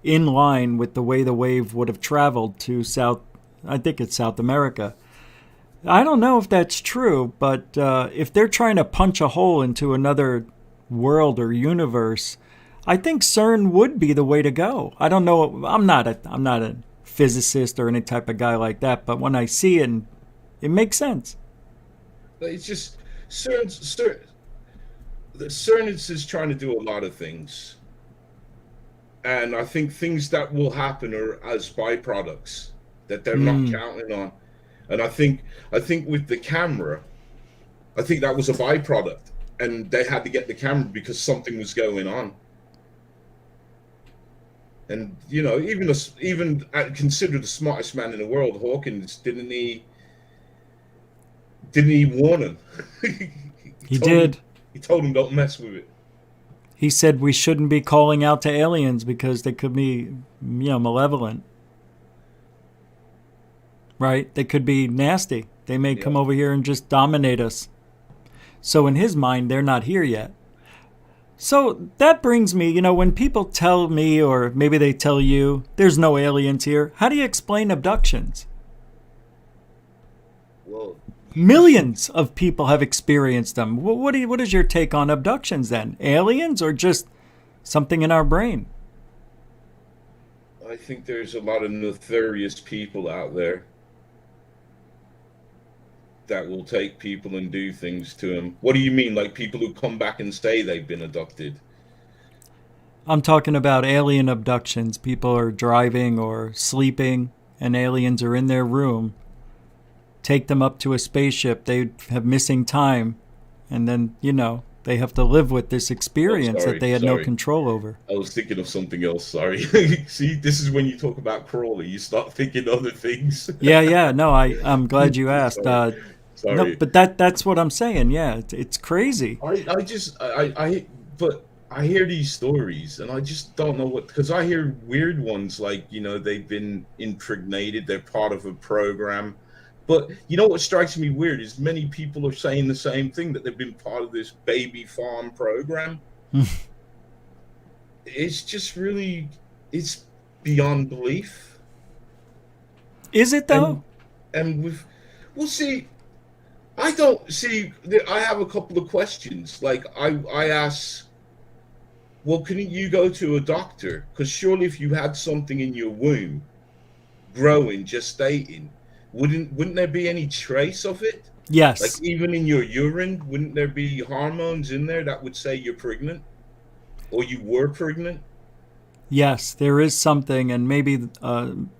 in line with the way the wave would have traveled to South America. I don't know if that's true, but if they're trying to punch a hole into another world or universe, I think CERN would be the way to go. I don't know. I'm not a physicist or any type of guy like that, but when I see it, it makes sense. It's just CERN is trying to do a lot of things. And I think things that will happen are as byproducts that they're not counting on. And I think with the camera, I think that was a byproduct, and they had to get the camera because something was going on. And even considered the smartest man in the world, Hawkins, didn't he warn him? He did. He told him don't mess with it. He said we shouldn't be calling out to aliens because they could be, malevolent. Right? They could be nasty. They may come over here and just dominate us. So in his mind, they're not here yet. So that brings me, when people tell me, or maybe they tell you, there's no aliens here, how do you explain abductions? Well, millions of people have experienced them. What is your take on abductions then? Aliens or just something in our brain? I think there's a lot of nefarious people out there that will take people and do things to them. What do you mean? Like people who come back and say they've been abducted? I'm talking about alien abductions. People are driving or sleeping, and aliens are in their room. Take them up to a spaceship. They have missing time, and then, you know, they have to live with this experience that they had no control over. I was thinking of something else. Sorry. See, this is when you talk about Crowley, you start thinking other things. Yeah. No, I'm glad you asked. Sorry. No, but that's what I'm saying. Yeah, it's crazy. But I hear these stories and I just don't know what, because I hear weird ones like, you know, they've been impregnated, they're part of a program. But you know what strikes me weird is many people are saying the same thing, that they've been part of this baby farm program. It's just really, it's beyond belief. Is it though? And we'll see. I have a couple of questions. Like I ask, well, couldn't you go to a doctor? Because surely if you had something in your womb growing, gestating, wouldn't there be any trace of it? Yes. Like even in your urine, wouldn't there be hormones in there that would say you're pregnant or you were pregnant? Yes, there is something, and maybe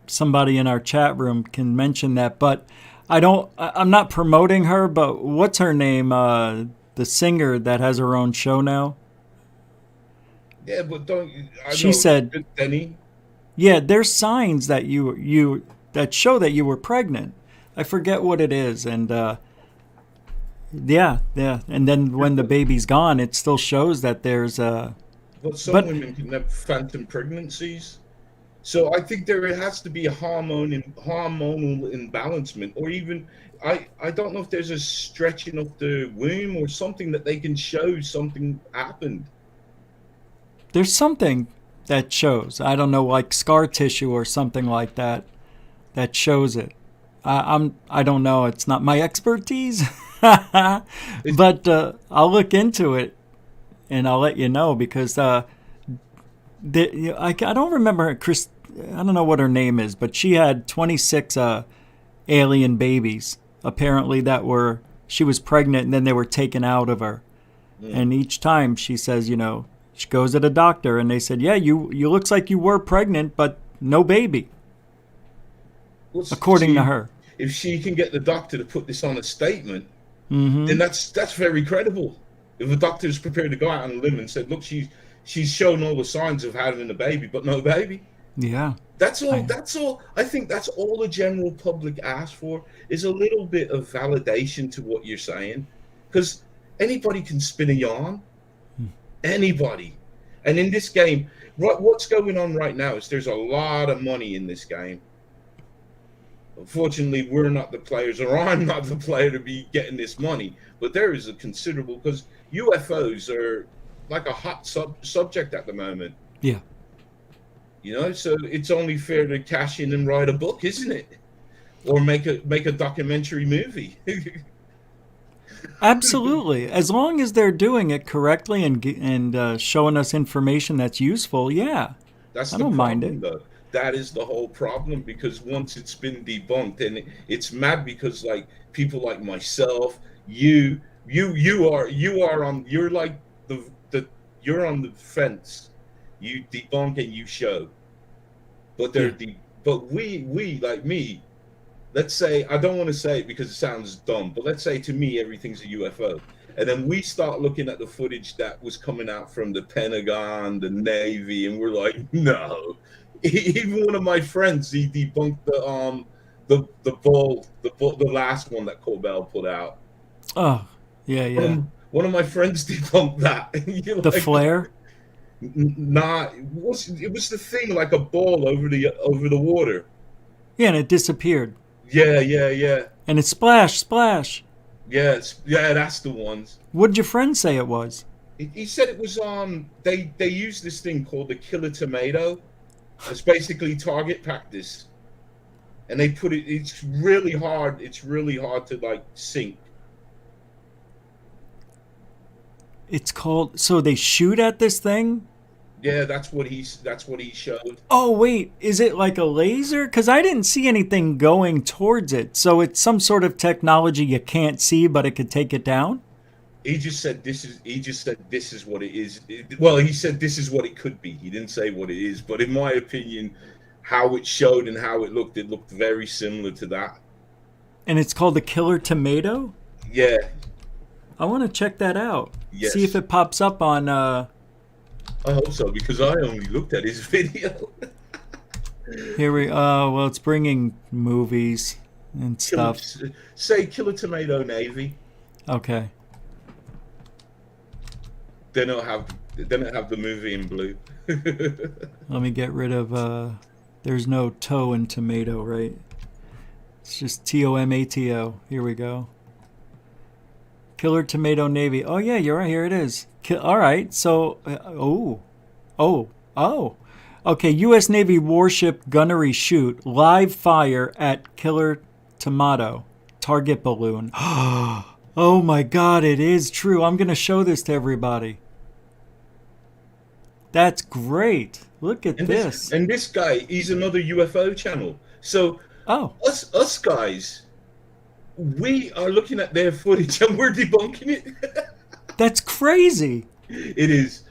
somebody in our chat room can mention that. But I'm not promoting her, but what's her name? The singer that has her own show now? Yeah, but she said, Denny? Yeah, there's signs that you that show that you were pregnant. I forget what it is, and yeah, and then when the baby's gone, it still shows that there's But some women can have phantom pregnancies. So I think there has to be a hormonal imbalancement, or even I don't know if there's a stretching of the womb or something that they can show something happened. There's something that shows. I don't know, like scar tissue or something like that shows it. I don't know. It's not my expertise, but I'll look into it and I'll let you know, because I don't remember Chris. I don't know what her name is, but she had 26 alien babies apparently she was pregnant, and then they were taken out of her. And each time she says, you know, she goes to the doctor and they said, yeah, you looks like you were pregnant, but no baby. According to her. If she can get the doctor to put this on a statement, then that's very credible. If a doctor is prepared to go out on a limb and said, look, she's shown all the signs of having a baby, but no baby. Yeah. That's all. I think that's all the general public asks for, is a little bit of validation to what you're saying. Because anybody can spin a yarn. Anybody. And in this game, what's going on right now is there's a lot of money in this game. Unfortunately, we're not the players, or I'm not the player to be getting this money. But there is a considerable, because UFOs are like a hot subject at the moment. Yeah. You know, so it's only fair to cash in and write a book, isn't it? Or make a documentary movie. Absolutely. As long as they're doing it correctly and showing us information that's useful, yeah. I don't mind it. Though. That is the whole problem, because once it's been debunked, and it's mad because like people like myself, you're on the fence. You debunk and you show. But we like me, let's say, I don't want to say it because it sounds dumb, but let's say to me everything's a UFO. And then we start looking at the footage that was coming out from the Pentagon, the Navy, and we're like, no. Even one of my friends, he debunked the last one that Corbell put out. Oh, yeah. One of my friends debunked that. The flare? Nah, it was the thing like a ball over the water. Yeah, and it disappeared. Yeah. And it splash. Yeah, that's the ones. What did your friend say it was? He said it was they used this thing called the killer tomato. It's basically target practice, and they put it. It's really hard to like sink. It's called. So they shoot at this thing. Yeah, that's what he showed. Oh, wait, is it like a laser? Because I didn't see anything going towards it. So it's some sort of technology you can't see, but it could take it down? He just said this is what it is. Well, he said this is what it could be. He didn't say what it is, but in my opinion, how it showed and how it looked very similar to that. And it's called the Killer Tomato? Yeah. I want to check that out. Yes. See if it pops up on... I hope so, because I only looked at his video. Here we... well, it's bringing movies and stuff. Say Killer Tomato Navy. Okay. They don't have the movie in blue. Let me get rid of... there's no toe in tomato, right? It's just Tomato. Here we go. Killer Tomato Navy. Oh, yeah, you're right. Here it is. All right. So, okay. U.S. Navy warship gunnery shoot. Live fire at Killer Tomato. Target balloon. Oh, my God. It is true. I'm going to show this to everybody. That's great. Look at this. And this guy, he's another UFO channel. So, us guys... we are looking at their footage and we're debunking it. That's crazy. It is.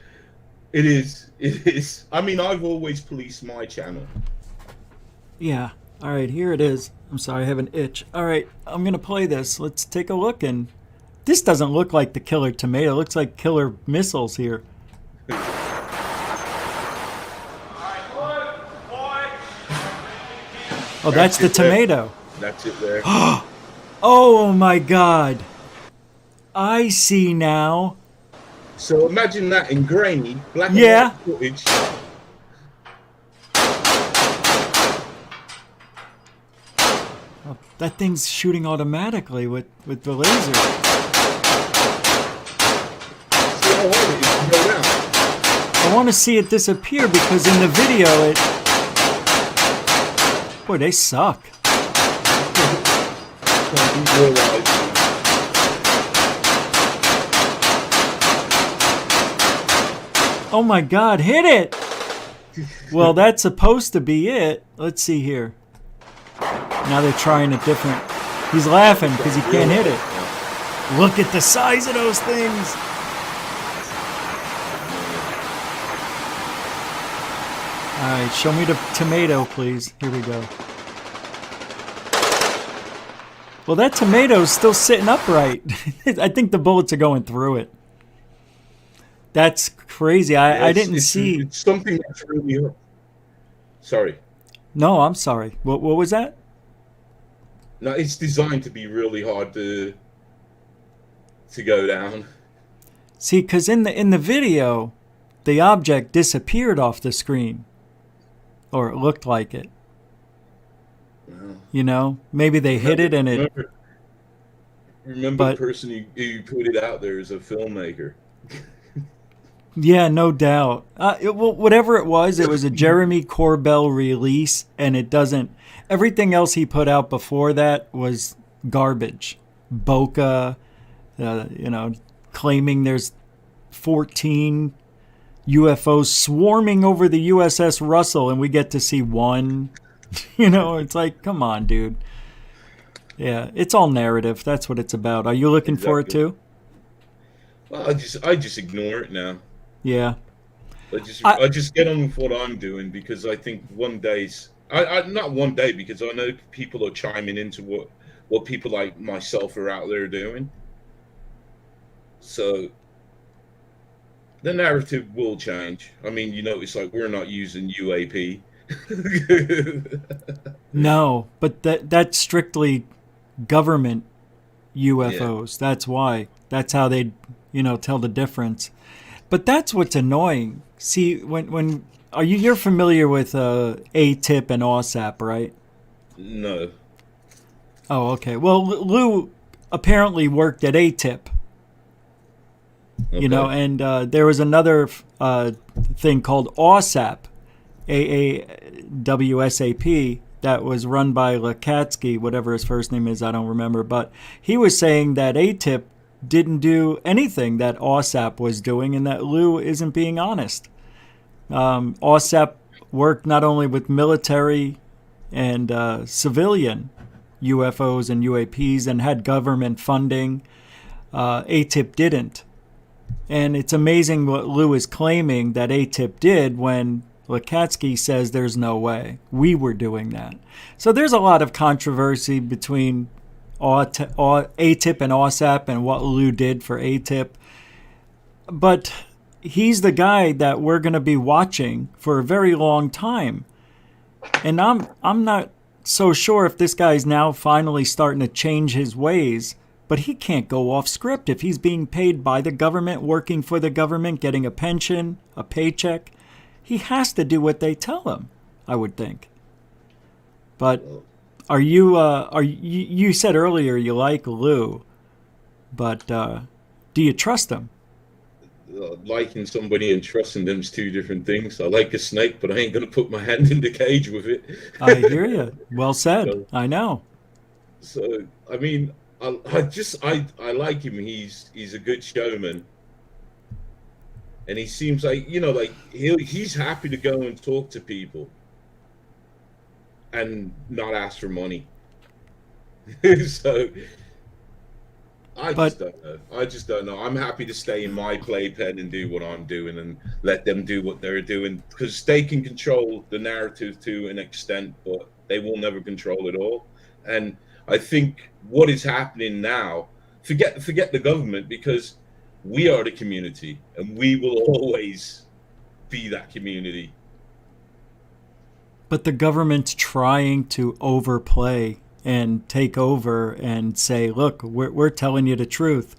I mean, I've always policed my channel. Yeah. All right, here it is. I'm sorry, I have an itch. All right, I'm going to play this. Let's take a look. And this doesn't look like the Killer Tomato. It looks like killer missiles here. Oh, that's the tomato. That's it there. Oh my God. I see now. So imagine that in grainy, black and white footage. Oh, that thing's shooting automatically with the laser. I want to see it disappear because in the video it... Boy, they suck. Oh my God, hit it! Well, that's supposed to be it. Let's see here. Now they're trying a different... He's laughing because he can't hit it. Look at the size of those things! Alright, show me the tomato, please. Here we go. Well, that tomato's still sitting upright. I think the bullets are going through it. That's crazy. I didn't see... It's something that's really... Sorry. No, I'm sorry. What was that? No, it's designed to be really hard to go down. See, because in the video, the object disappeared off the screen. Or it looked like it. You know, maybe they hit it and it... Remember the person who put it out there is a filmmaker. Yeah, no doubt. Whatever it was a Jeremy Corbell release, and it doesn't... Everything else he put out before that was garbage. Boca, claiming there's 14 UFOs swarming over the USS Russell, and we get to see one. It's like, come on, dude. Yeah, it's all narrative. That's what it's about. Are you looking for it too? Well, I just ignore it now. Yeah. I just get on with what I'm doing because I think one day's... not one day, because I know people are chiming into what people like myself are out there doing. So the narrative will change. I mean, it's like we're not using UAP. No, but that's strictly government UFOs. Yeah. That's why. That's how they, tell the difference. But that's what's annoying. See, when you're familiar with ATIP and OSAP, right? No. Oh, okay. Well, Lue apparently worked at ATIP. Okay. And there was another thing called OSAP, AAWSAP, that was run by Lakatsky, whatever his first name is, I don't remember. But he was saying that ATIP didn't do anything that OSAP was doing and that Lue isn't being honest. OSEP worked not only with military and civilian UFOs and UAPs and had government funding. ATIP didn't. And it's amazing what Lue is claiming that ATIP did when Lakatsky says there's no way. We were doing that. So there's a lot of controversy between ATIP and OSEP and what Lue did for ATIP. But he's the guy that we're going to be watching for a very long time. And I'm not so sure if this guy's now finally starting to change his ways, but he can't go off script if he's being paid by the government, working for the government, getting a pension, a paycheck. He has to do what they tell him, I would think. But you said earlier you like Lue, but do you trust him? Liking somebody and trusting them's two different things. I like a snake, but I ain't gonna put my hand in the cage with it. I hear you. Well said. So, I know. So I mean, I like him. He's a good showman, and he seems like he's happy to go and talk to people and not ask for money. So I just don't know. I'm happy to stay in my playpen and do what I'm doing and let them do what they're doing, because they can control the narrative to an extent, but they will never control it all. And I think what is happening now, forget the government, because we are the community and we will always be that community. But the government's trying to overplay and take over and say, look, we're telling you the truth.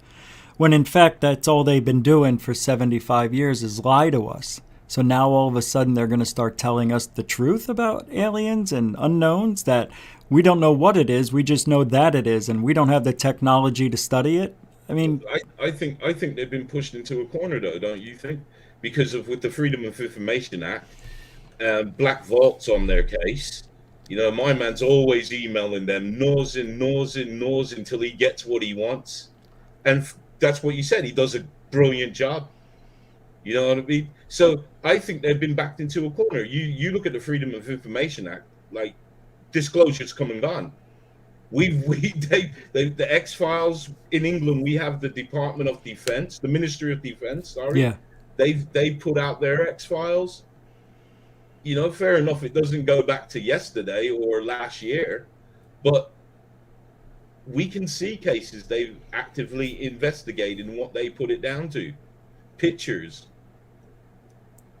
When in fact, that's all they've been doing for 75 years is lie to us. So now all of a sudden they're going to start telling us the truth about aliens and unknowns, that we don't know what it is. We just know that it is, and we don't have the technology to study it. I mean, I think they've been pushed into a corner, though, don't you think? Because with the Freedom of Information Act, Black Vault's on their case. You know, my man's always emailing them, gnaws until he gets what he wants. And that's what you said. He does a brilliant job. You know what I mean? So I think they've been backed into a corner. You look at the Freedom of Information Act, like, disclosure's come and gone. The X-Files in England, we have the Department of Defense, the Ministry of Defense, sorry. Yeah. They put out their X-Files. You know, fair enough, it doesn't go back to yesterday or last year, but we can see cases they've actively investigated and what they put it down to. Pictures.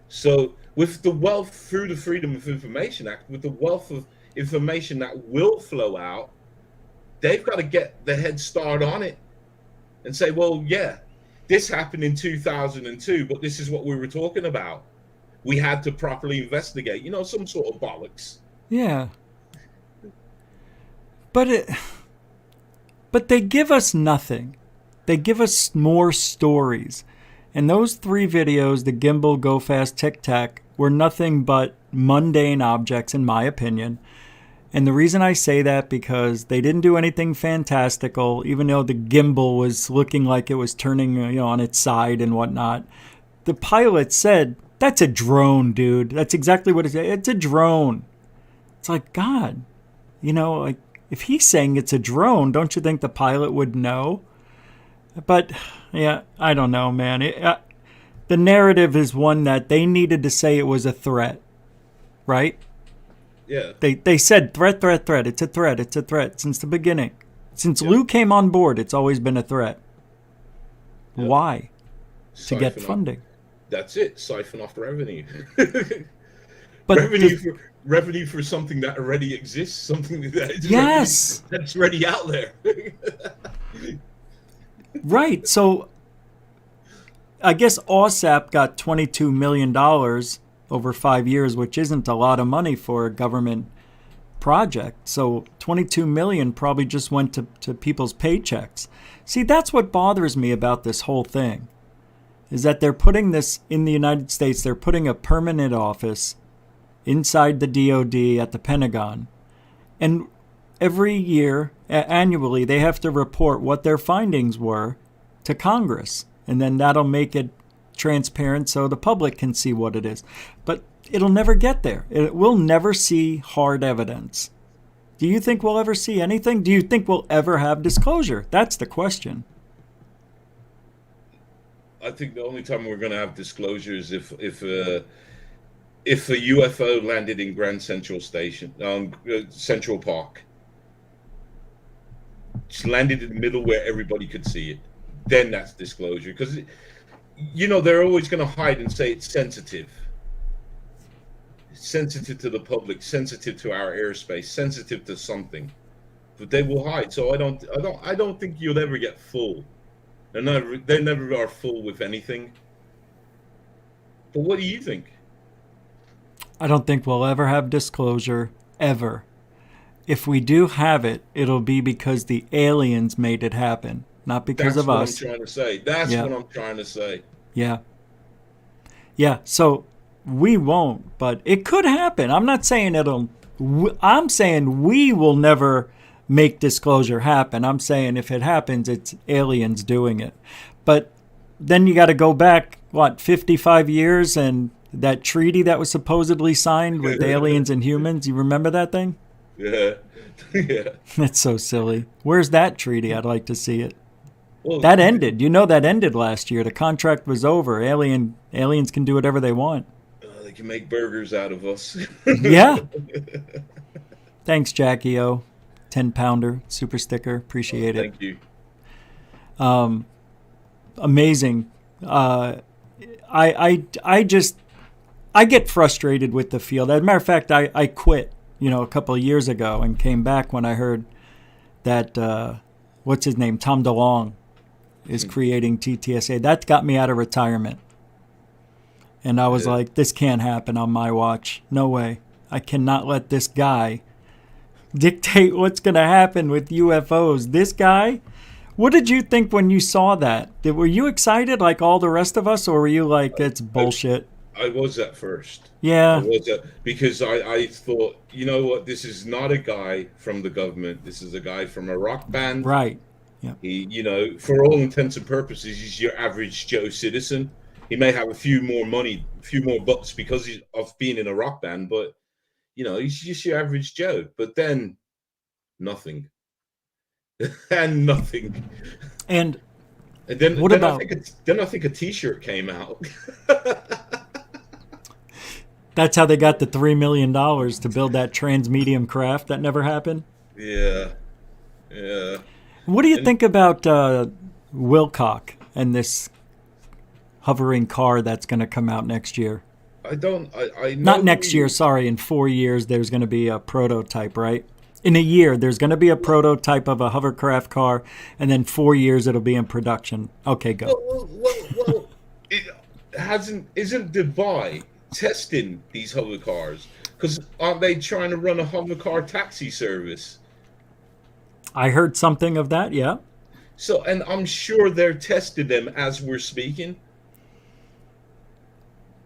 So with the wealth through the Freedom of Information Act, with the wealth of information that will flow out, they've got to get the head start on it and say, well, yeah, this happened in 2002, but this is what we were talking about. We had to properly investigate, you know, some sort of bollocks. Yeah. But they give us nothing. They give us more stories. And those 3 videos, the Gimbal, Go Fast, Tic Tac, were nothing but mundane objects, in my opinion. And the reason I say that, because they didn't do anything fantastical, even though the gimbal was looking like it was turning, on its side and whatnot. The pilot said, that's a drone, dude. That's exactly what it is. It's a drone. It's like, God, like, if he's saying it's a drone, don't you think the pilot would know? But, yeah, I don't know, man. The narrative is one that they needed to say it was a threat, right? Yeah. They said threat. It's a threat since the beginning. Since Lue came on board, it's always been a threat. Yeah. Why? To get funding. That's it. Siphon off revenue. But revenue for something that already exists, something that is that's already out there. Right. So I guess OSAP got $22 million over 5 years, which isn't a lot of money for a government project. So 22 million probably just went to people's paychecks. See, that's what bothers me about this whole thing, is that they're putting this in the United States. They're putting a permanent office inside the DOD at the Pentagon. And every year, annually, they have to report what their findings were to Congress. And then that'll make it transparent so the public can see what it is. But it'll never get there. We'll never see hard evidence. Do you think we'll ever see anything? Do you think we'll ever have disclosure? That's the question. I think the only time we're going to have disclosure is if a UFO landed in Grand Central Station, Central Park. Just landed in the middle where everybody could see it. Then that's disclosure. Because, they're always going to hide and say it's sensitive. It's sensitive to the public, sensitive to our airspace, sensitive to something. But they will hide. So I don't think you'll ever get full. They never are full with anything. But what do you think? I don't think we'll ever have disclosure, ever. If we do have it, it'll be because the aliens made it happen, not because of us. That's what I'm trying to say. That's what I'm trying to say. Yeah. Yeah, so we won't, but it could happen. I'm not saying I'm saying we will never make disclosure happen. I'm saying if it happens, it's aliens doing it. But then you got to go back, 55 years, and that treaty that was supposedly signed with aliens and humans. You remember that thing? Yeah. Yeah. That's so silly. Where's that treaty? I'd like to see it. Well, that ended. That ended last year. The contract was over. Aliens can do whatever they want. They can make burgers out of us. Yeah. Thanks, Jackie O. 10-pounder super sticker. Appreciate it. Thank you. Amazing. I get frustrated with the field. As a matter of fact, I quit, a couple of years ago and came back when I heard that, what's his name? Tom DeLonge is creating TTSA. That got me out of retirement. And I was like, this can't happen on my watch. No way. I cannot let this guy dictate what's going to happen with UFOs. This guy, what did you think when you saw that? Were you excited like all the rest of us, or were you like, it's bullshit? I was at first. Yeah. Because I thought, you know what, this is not a guy from the government. This is a guy from a rock band. Right. Yeah. He, for all intents and purposes, he's your average Joe citizen. He may have a few more bucks because of being in a rock band, but he's just your average Joe. But then nothing. And nothing. And then what about? I think a T-shirt came out. That's how they got the $3 million to build that transmedium craft. That never happened. Yeah. Yeah. What do you think about Wilcock and this hovering car that's going to come out next year? I know not next year. Sorry, in 4 years there's going to be a prototype, right? In a year there's going to be a prototype of a hovercraft car, and then 4 years it'll be in production. Okay, go. Well, isn't Dubai testing these hover cars? Because aren't they trying to run a hover car taxi service? I heard something of that, yeah. So, and I'm sure they're testing them as we're speaking.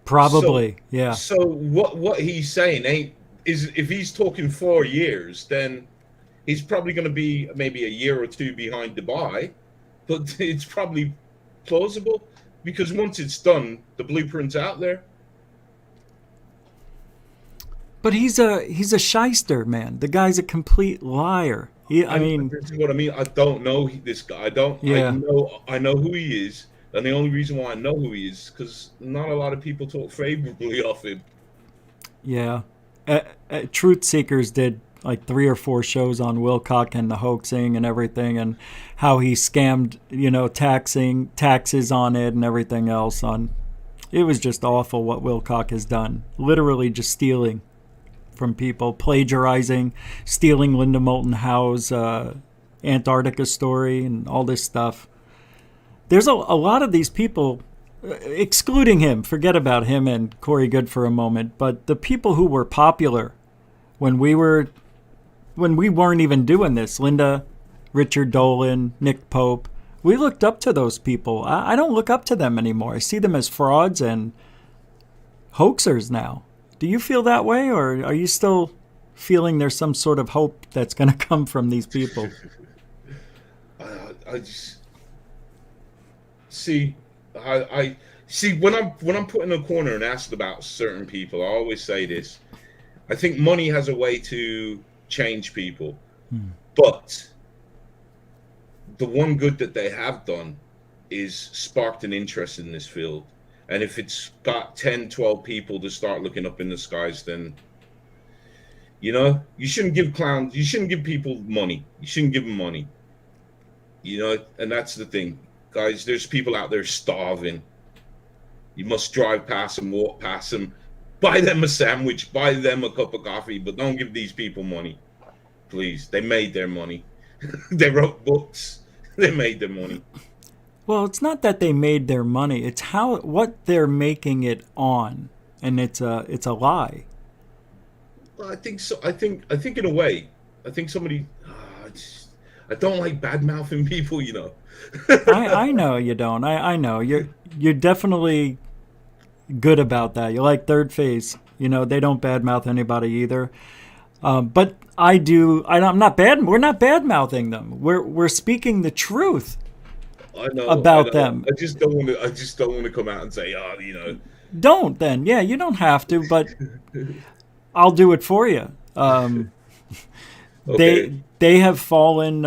Probably, yeah. So what he's saying is if he's talking 4 years, then he's probably going to be maybe a year or two behind Dubai, but it's probably plausible because once it's done, the blueprint's out there. But he's a shyster, man. The guy's a complete liar. I mean, this is what I mean. I don't know this guy. I know who he is, and the only reason why I know who he is because not a lot of people talk favorably of him. Yeah, Truth Seekers did like 3 or 4 shows on Wilcock and the hoaxing and everything, and how he scammed, taxes on it and everything else. It was just awful what Wilcock has done. Literally just stealing from people, plagiarizing, stealing Linda Moulton Howe's Antarctica story and all this stuff. There's a lot of these people, excluding him, forget about him and Corey Good for a moment, but the people who were popular when we weren't even doing this, Linda, Richard Dolan, Nick Pope, we looked up to those people. I don't look up to them anymore. I see them as frauds and hoaxers now. Do you feel that way, or are you still feeling there's some sort of hope that's going to come from these people? I just see. I See, when I'm put in a corner and asked about certain people, I always say this. I think money has a way to change people, but the one good that they have done is sparked an interest in this field. And if it's got 10, 12 people to start looking up in the skies, then, you know, you shouldn't give people money. You shouldn't give them money. You know, and that's the thing. Guys, there's people out there starving. You must drive past them, walk past them, buy them a sandwich, buy them a cup of coffee, but don't give these people money. Please. They made their money. They wrote books. They made their money. Well, it's not that they made their money. It's what they're making it on, and it's a lie. Well, I think so. I think in a way, I think somebody. I don't like bad mouthing people, you know. I know you don't. I know you're definitely good about that. You're like Third Phase. You know, they don't badmouth anybody either. But I do. I'm not bad. We're not bad mouthing them. We're speaking the truth. I know about them. I just don't want to come out and say, oh, you know. Don't then. Yeah, you don't have to, but I'll do it for you. Okay. They have fallen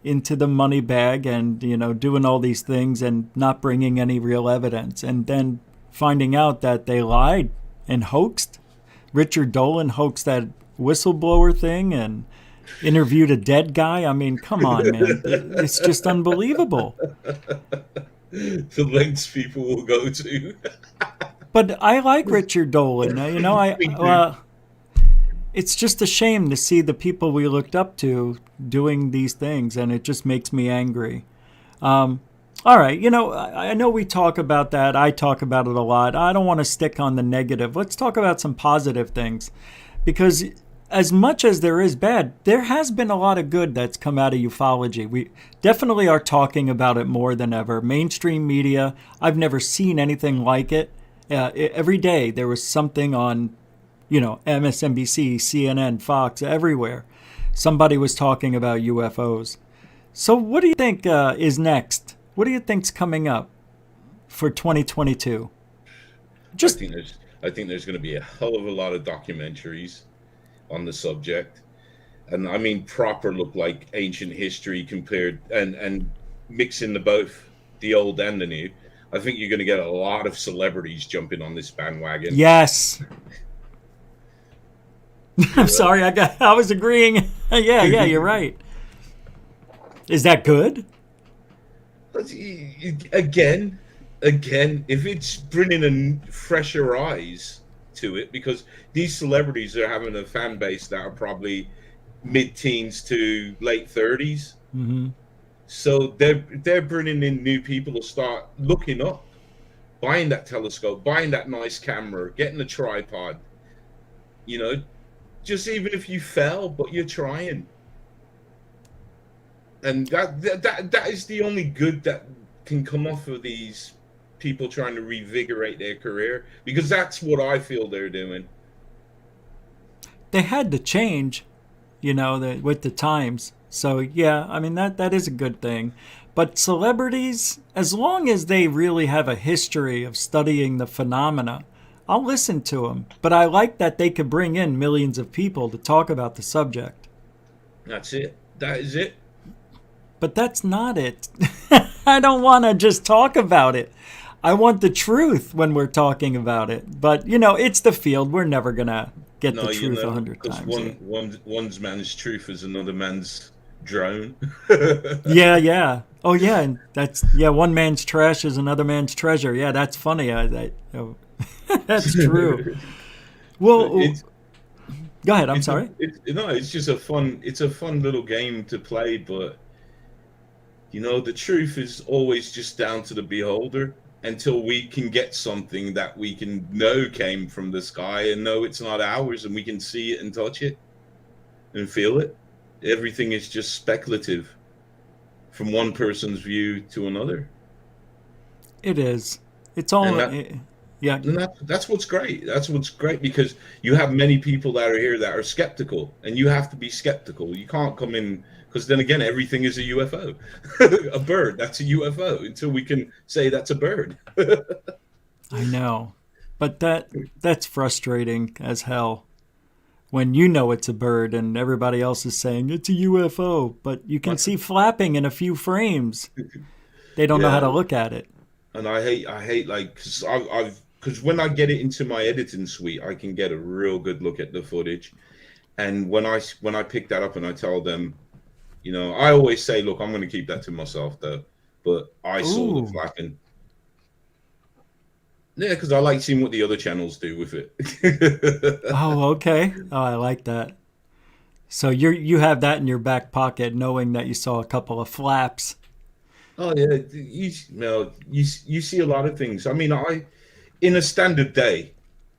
into the money bag and, you know, doing all these things and not bringing any real evidence, and then finding out that they lied and hoaxed. Richard Dolan hoaxed that whistleblower thing and interviewed a dead guy. I mean, come on, man. It's just unbelievable. The lengths people will go to. But I like Richard Dolan. You know, it's just a shame to see the people we looked up to doing these things, and it just makes me angry. All right, you know, I know we talk about that. I talk about it a lot. I don't want to stick on the negative. Let's talk about some positive things, because as much as there is bad, there has been a lot of good that's come out of ufology. We definitely are talking about it more than ever. Mainstream media, I've never seen anything like it. Every day there was something on, you know, MSNBC, CNN, Fox, everywhere. Somebody was talking about UFOs. So what do you think is next? What do you think's coming up for 2022? I think there's going to be a hell of a lot of documentaries on the subject, and I mean proper look like ancient history compared and mixing the both the old and the new. I think you're going to get a lot of celebrities jumping on this bandwagon. Yes. I'm sorry, I was agreeing. Yeah, you're right. Is that good? Again, if it's bringing in fresher eyes to it, because these celebrities are having a fan base that are probably mid-teens to late 30s. Mm-hmm. So they're bringing in new people to start looking up, buying that telescope, buying that nice camera, getting a tripod. You know, just even if you fell, but you're trying. And that is the only good that can come off of these people trying to revigorate their career, because that's what I feel they're doing. They had to change, you know, with the times. So yeah, I mean that is a good thing. But celebrities, as long as they really have a history of studying the phenomena, I'll listen to them. But I like that they could bring in millions of people to talk about the subject. That's it. That is it. But that's not it. I don't want to just talk about it. I want the truth when we're talking about it. But, you know, it's the field. We're never going to get the truth 100 times. One's man's truth is another man's drone. Yeah. Oh, yeah. And one man's trash is another man's treasure. Yeah, that's funny. That's true. Well, go ahead. I'm sorry. It's just a fun little game to play, but you know, the truth is always just down to the beholder until we can get something that we can know came from the sky and know it's not ours, and we can see it and touch it and feel it. Everything is just speculative from one person's view to another. It is. It's all. Yeah. And that's what's great. That's what's great, because you have many people that are here that are skeptical, and you have to be skeptical. You can't come Because then again, everything is a UFO. A bird, that's a UFO until we can say that's a bird. I know. But that's frustrating as hell. When you know it's a bird and everybody else is saying it's a UFO, but you can see flapping in a few frames. They don't know how to look at it. And I hate like, because when I get it into my editing suite, I can get a real good look at the footage. And when I pick that up and I tell them, you know, I always say, look, I'm going to keep that to myself though. But I saw the flapping. Yeah, because I like seeing what the other channels do with it. Oh, okay. Oh, I like that. So you have that in your back pocket, knowing that you saw a couple of flaps. Oh yeah, you see a lot of things. I mean, in a standard day,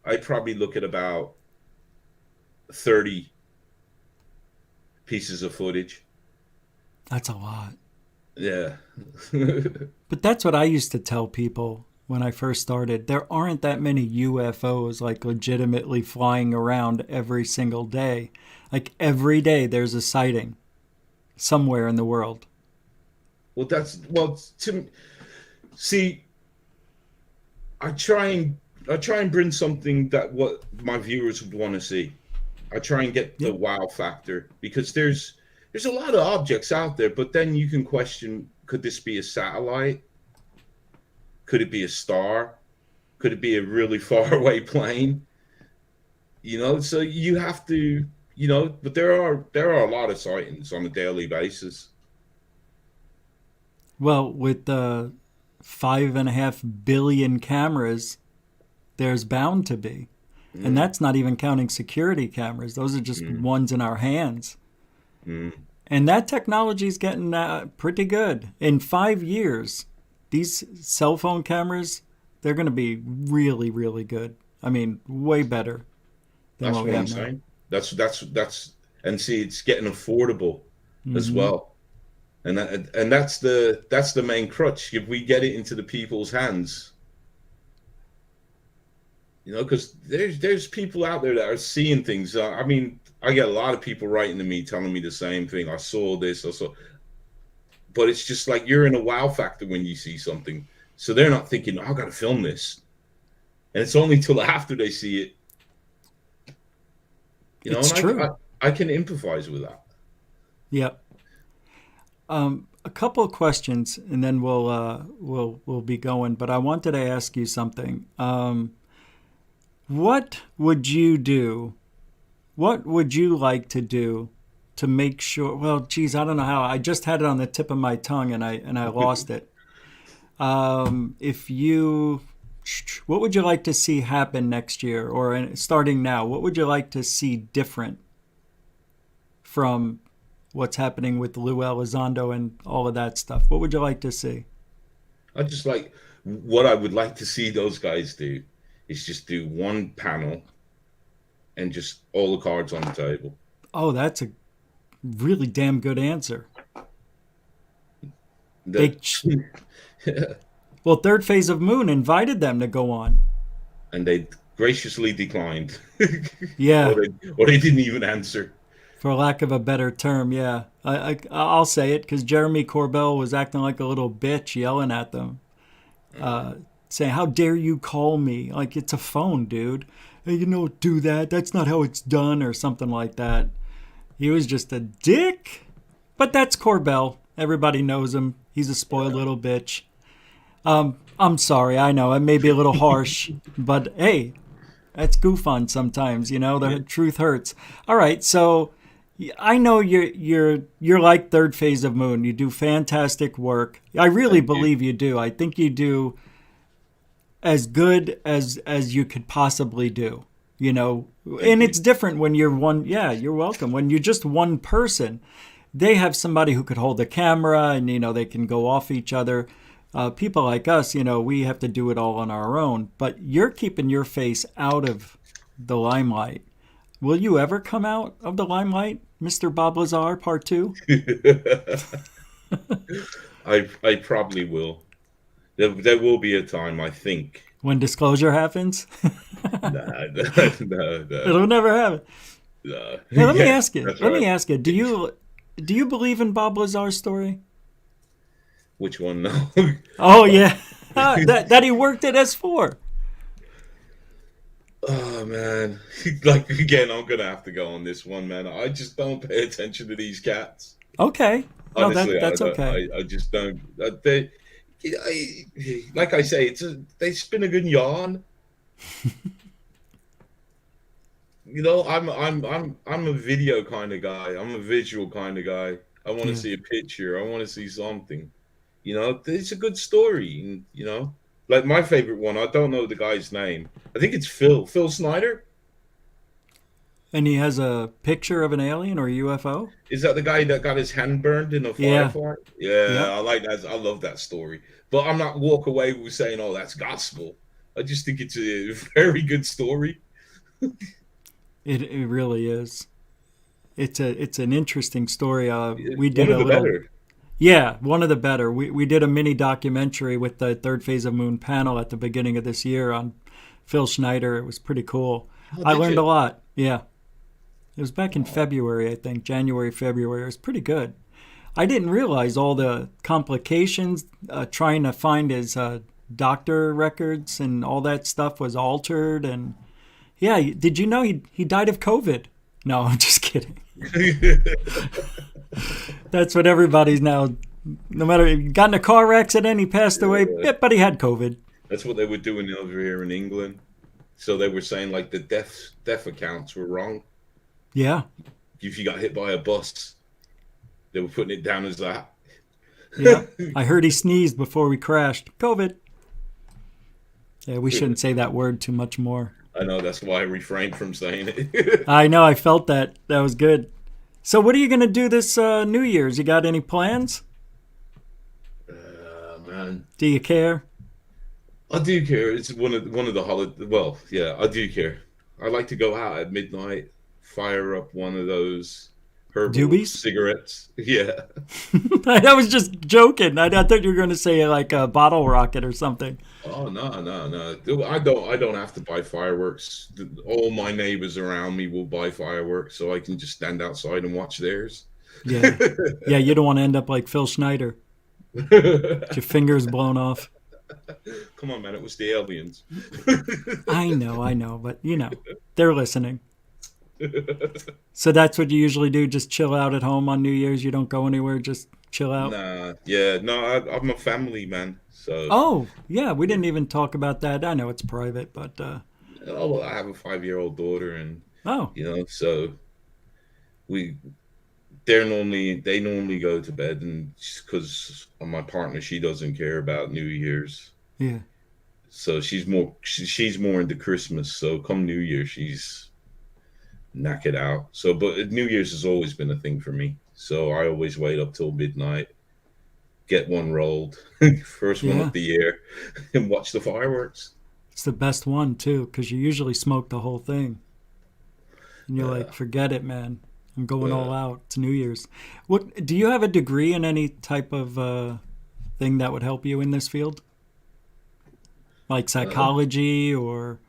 I probably look at about 30 pieces of footage. That's a lot. Yeah. But that's what I used to tell people when I first started. There aren't that many UFOs like legitimately flying around every single day. Like every day there's a sighting somewhere in the world. Well, to see, I try and bring something that what my viewers would want to see. I try and get the wow factor, because there's a lot of objects out there, but then you can question, could this be a satellite? Could it be a star? Could it be a really far away plane? You know, so you have to, you know, but there are a lot of sightings on a daily basis. Well, with 5.5 billion cameras, there's bound to be. And that's not even counting security cameras. Those are just ones in our hands. And that technology is getting pretty good. In 5 years, these cell phone cameras, they're going to be really, really good. I mean, way better than That's what we what I'm have now. saying. That's and see, it's getting affordable as well. And that's the main crutch. If we get it into the people's hands, you know, because there's people out there that are seeing things. I mean, I get a lot of people writing to me telling me the same thing. I saw this, but it's just like you're in a wow factor when you see something. So they're not thinking, oh, I got to film this. And it's only till after they see it. You know, It's true. I can empathize with that. Yep. A couple of questions, and then we'll be going. But I wanted to ask you something. What would you do? What would you like to do to make sure? Well, geez, I don't know how. I just had it on the tip of my tongue, and I lost it. What would you like to see happen next year, or starting now? What would you like to see different from what's happening with Lue Elizondo and all of that stuff? What would you like to see? What I would like to see those guys do is just do one panel and just all the cards on the table. Oh, that's a really damn good answer. Well, Third Phase of Moon invited them to go on. And they graciously declined. Yeah. or they didn't even answer. For lack of a better term, yeah. I'll say it, because Jeremy Corbell was acting like a little bitch, yelling at them. Saying, how dare you call me? Like, it's a phone, dude. Hey, you don't do that. That's not how it's done, or something like that. He was just a dick. But that's Corbell. Everybody knows him. He's a spoiled little bitch. I'm sorry. I know it may be a little harsh, but hey, that's GUFON sometimes, you know, the truth hurts. All right. So I know you're like Third Phase of Moon. You do fantastic work. I really believe you do. I think you do as good as you could possibly do, you know, and it's different when you're one. Yeah, you're welcome. When you're just one person, they have somebody who could hold the camera and, you know, they can go off each other. People like us, you know, we have to do it all on our own, but you're keeping your face out of the limelight. Will you ever come out of the limelight, Mr. Bob Lazar, Part 2? I probably will. There will be a time, I think. When disclosure happens? No. It'll never happen. No. Hey, let me ask you. Do Do you believe in Bob Lazar's story? Which one? No. Oh yeah, that he worked at S4. Oh man, like again, I'm gonna have to go on this one, man. I just don't pay attention to these cats. Okay, no, Honestly, that's okay. I just don't. Like I say, they spin a good yarn. You know, I'm a video kind of guy. I'm a visual kind of guy. I want to see a picture. I want to see something. You know, it's a good story. And, you know, like my favorite one. I don't know the guy's name. I think it's Phil Snyder. And he has a picture of an alien or a UFO. Is that the guy that got his hand burned in a firefight? Yeah, I like that. I love that story. But I'm not walk away with saying, "Oh, that's gospel." I just think it's a very good story. It really is. It's an interesting story. We did one of the better. Yeah, one of the better. We did a mini documentary with the Third Phase of Moon panel at the beginning of this year on Phil Schneider. It was pretty cool. I learned a lot. Yeah. It was back in February, I think, January, February. It was pretty good. I didn't realize all the complications trying to find his doctor records and all that stuff was altered. And yeah, did you know he died of COVID? No, I'm just kidding. That's what everybody's now, no matter, he got in a car accident, he passed away, but he had COVID. That's what they were doing over here in England. So they were saying like the death accounts were wrong. Yeah. If you got hit by a bus, they were putting it down as that. Yeah. I heard he sneezed before we crashed. COVID. Yeah, we shouldn't say that word too much more. I know, that's why I refrained from saying it. I know, I felt that. That was good. So what are you going to do this New Year's? You got any plans? Man. Do you care? I do care. It's one of the holidays. Well, yeah, I do care. I like to go out at midnight, fire up one of those herbal Doobies? cigarettes. Yeah. I was just joking. I thought you were going to say like a bottle rocket or something. Oh no. I don't have to buy fireworks. All my neighbors around me will buy fireworks, so I can just stand outside and watch theirs. Yeah. Yeah, you don't want to end up like Phil Schneider. Your fingers blown off. Come on, man, it was the aliens. I know, but you know, they're listening. So that's what you usually do, just chill out at home on New Year's? You don't go anywhere, just chill out? I'm a family man, so... Oh, yeah, we didn't even talk about that. I know it's private, but... I have a 5-year-old daughter, and... Oh. You know, so... They normally go to bed, and because my partner, she doesn't care about New Year's. Yeah. So she's more into Christmas, so come New Year, she's... knock it out. So, but New Year's has always been a thing for me. So I always wait up till midnight, get one rolled, first one of the year, and watch the fireworks. It's the best one too, because you usually smoke the whole thing, and you're like, forget it, man. I'm going all out. It's New Year's. What do you have a degree in any type of thing that would help you in this field, like psychology or?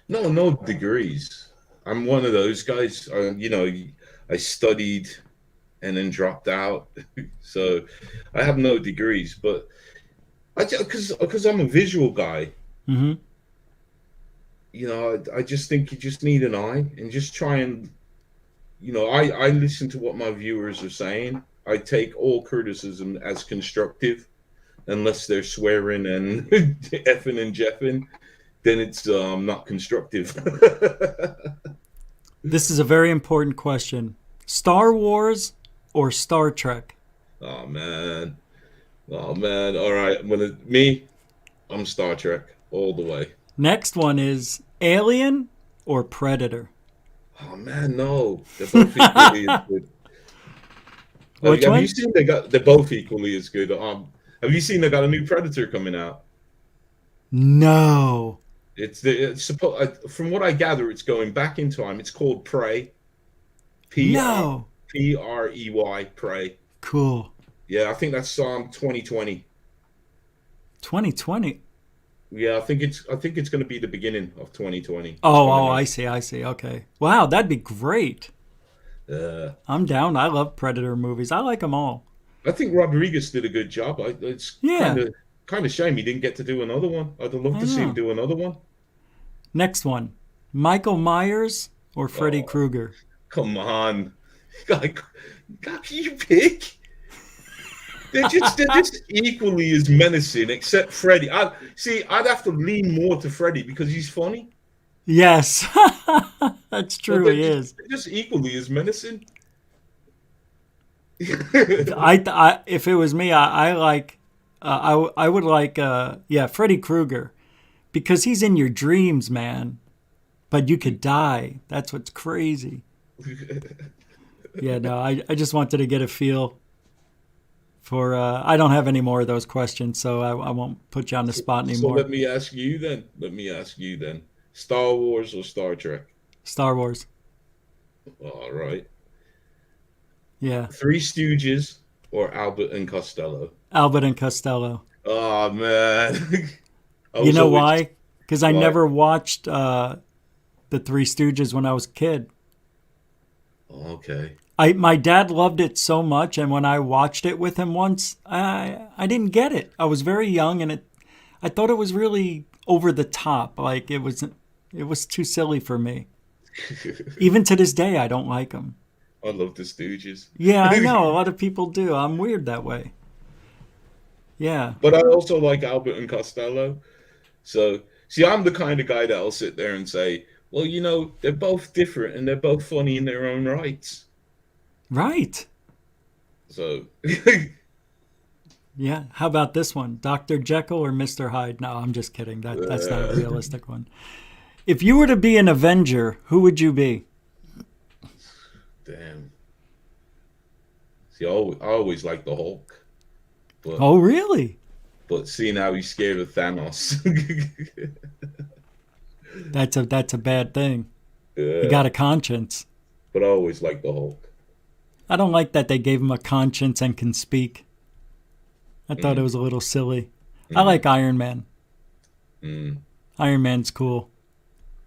No degrees. I'm one of those guys. I studied and then dropped out, so I have no degrees. But because I'm a visual guy, mm-hmm. You know, I just think you just need an eye and just try and, you know, I listen to what my viewers are saying. I take all criticism as constructive, unless they're swearing and effing and jeffing. Then it's not constructive. This is a very important question. Star Wars or Star Trek? Oh man. All right. I'm Star Trek all the way. Next one is Alien or Predator? Oh man, no. They're both equally as good. Which one? Have you seen they're both equally as good? Have you seen they got a new Predator coming out? No. From what I gather, it's going back in time. It's called Prey. No. Prey. Prey. Cool. Yeah, I think that's 2020. 2020. Yeah, I think it's going to be the beginning of 2020. Oh, I see. Okay. Wow, that'd be great. I'm down. I love Predator movies. I like them all. I think Rodriguez did a good job. It's kind of shame he didn't get to do another one. I'd have loved to see him do another one. Next one, Michael Myers or Freddy Krueger? Come on. God, can you pick? They're just equally as menacing, except Freddy. I'd have to lean more to Freddy because he's funny. Yes, that's true. He is. They're just equally as menacing. If it was me, I would like Freddy Krueger, because he's in your dreams, man. But you could die. That's what's crazy. Yeah, no, I just wanted to get a feel for. I don't have any more of those questions, so I won't put you on the spot anymore. So let me ask you then. Star Wars or Star Trek? Star Wars. All right. Yeah. Three Stooges or Albert and Costello? Albert and Costello. Oh, man. You know why? Because I never watched the Three Stooges when I was a kid. Okay. My dad loved it so much, and when I watched it with him once, I didn't get it. I was very young, and I thought it was really over the top. Like it was too silly for me. Even to this day, I don't like them. I love the Stooges. Yeah, I know. A lot of people do. I'm weird that way. Yeah. But I also like Albert and Costello. So, see, I'm the kind of guy that'll sit there and say, well, you know, they're both different and they're both funny in their own rights. Right. So. Yeah. How about this one? Dr. Jekyll or Mr. Hyde? No, I'm just kidding. That's not a realistic one. If you were to be an Avenger, who would you be? Damn. See, I always liked the Hulk. But, oh, really? But seeing how he's scared of Thanos. That's a bad thing. Yeah. You got a conscience. But I always liked the Hulk. I don't like that they gave him a conscience and can speak. I thought it was a little silly. I like Iron Man. Iron Man's cool.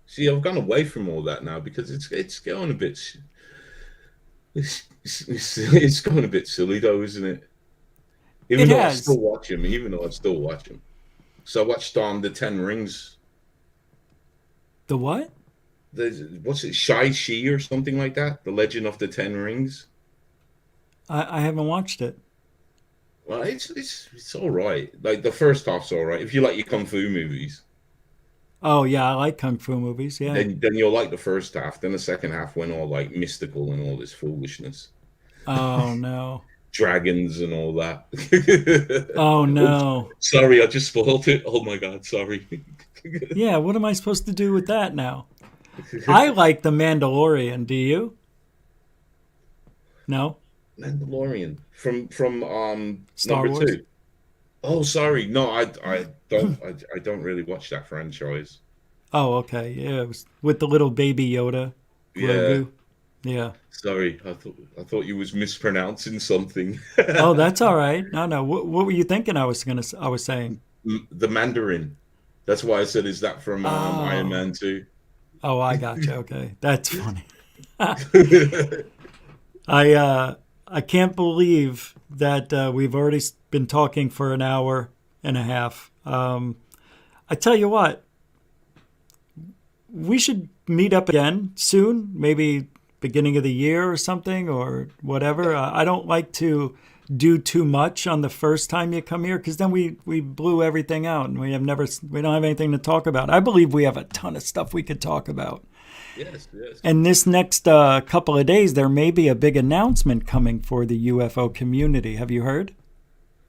See, I've gone away from all that now because it's going a bit. It's going a bit silly though, isn't it? Even though I still watch him. So I watched the 10 Rings. The what? What's it, Shai-Chi or something like that? The Legend of the 10 Rings. I haven't watched it. Well, it's all right. Like the first half's all right if you like your kung fu movies. Oh yeah, I like kung fu movies. Yeah. Then you'll like the first half. Then the second half went all like mystical and all this foolishness. Oh no. Dragons and all that. Oh no. Sorry, I just spoiled it. Oh my god, sorry. Yeah, what am I supposed to do with that now? I like The Mandalorian. Do you? No. Mandalorian from Star number Wars? 2. Oh, sorry. No, I don't really watch that franchise. Oh, okay. Yeah, it was with the little baby Yoda. Grogu. Yeah. Sorry, I thought you was mispronouncing something. Oh, that's all right. No. What were you thinking? I was saying the Mandarin. That's why I said, is that from Iron Man 2? Oh, I got you. Okay, that's funny. I can't believe that we've already been talking for an hour and a half. I tell you what, we should meet up again soon, maybe beginning of the year or something or whatever. I don't like to do too much on the first time you come here because then we blew everything out and we don't have anything to talk about. I believe we have a ton of stuff we could talk about. Yes. And this next couple of days, there may be a big announcement coming for the UFO community. Have you heard?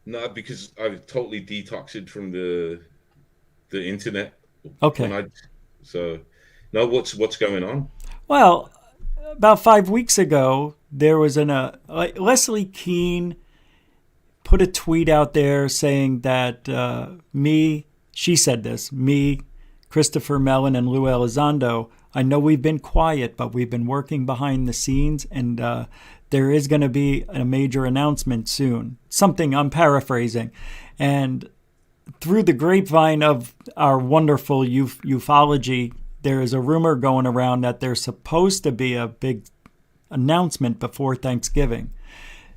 No, because I've totally detoxed from the internet. Okay. So, no, what's going on? Well, about 5 weeks ago, there was Leslie Keene put a tweet out there saying that she said this, Christopher Mellon, and Lue Elizondo, I know we've been quiet, but we've been working behind the scenes, and there is going to be a major announcement soon. Something, I'm paraphrasing. And through the grapevine of our wonderful UFOlogy, there is a rumor going around that there's supposed to be a big announcement before Thanksgiving.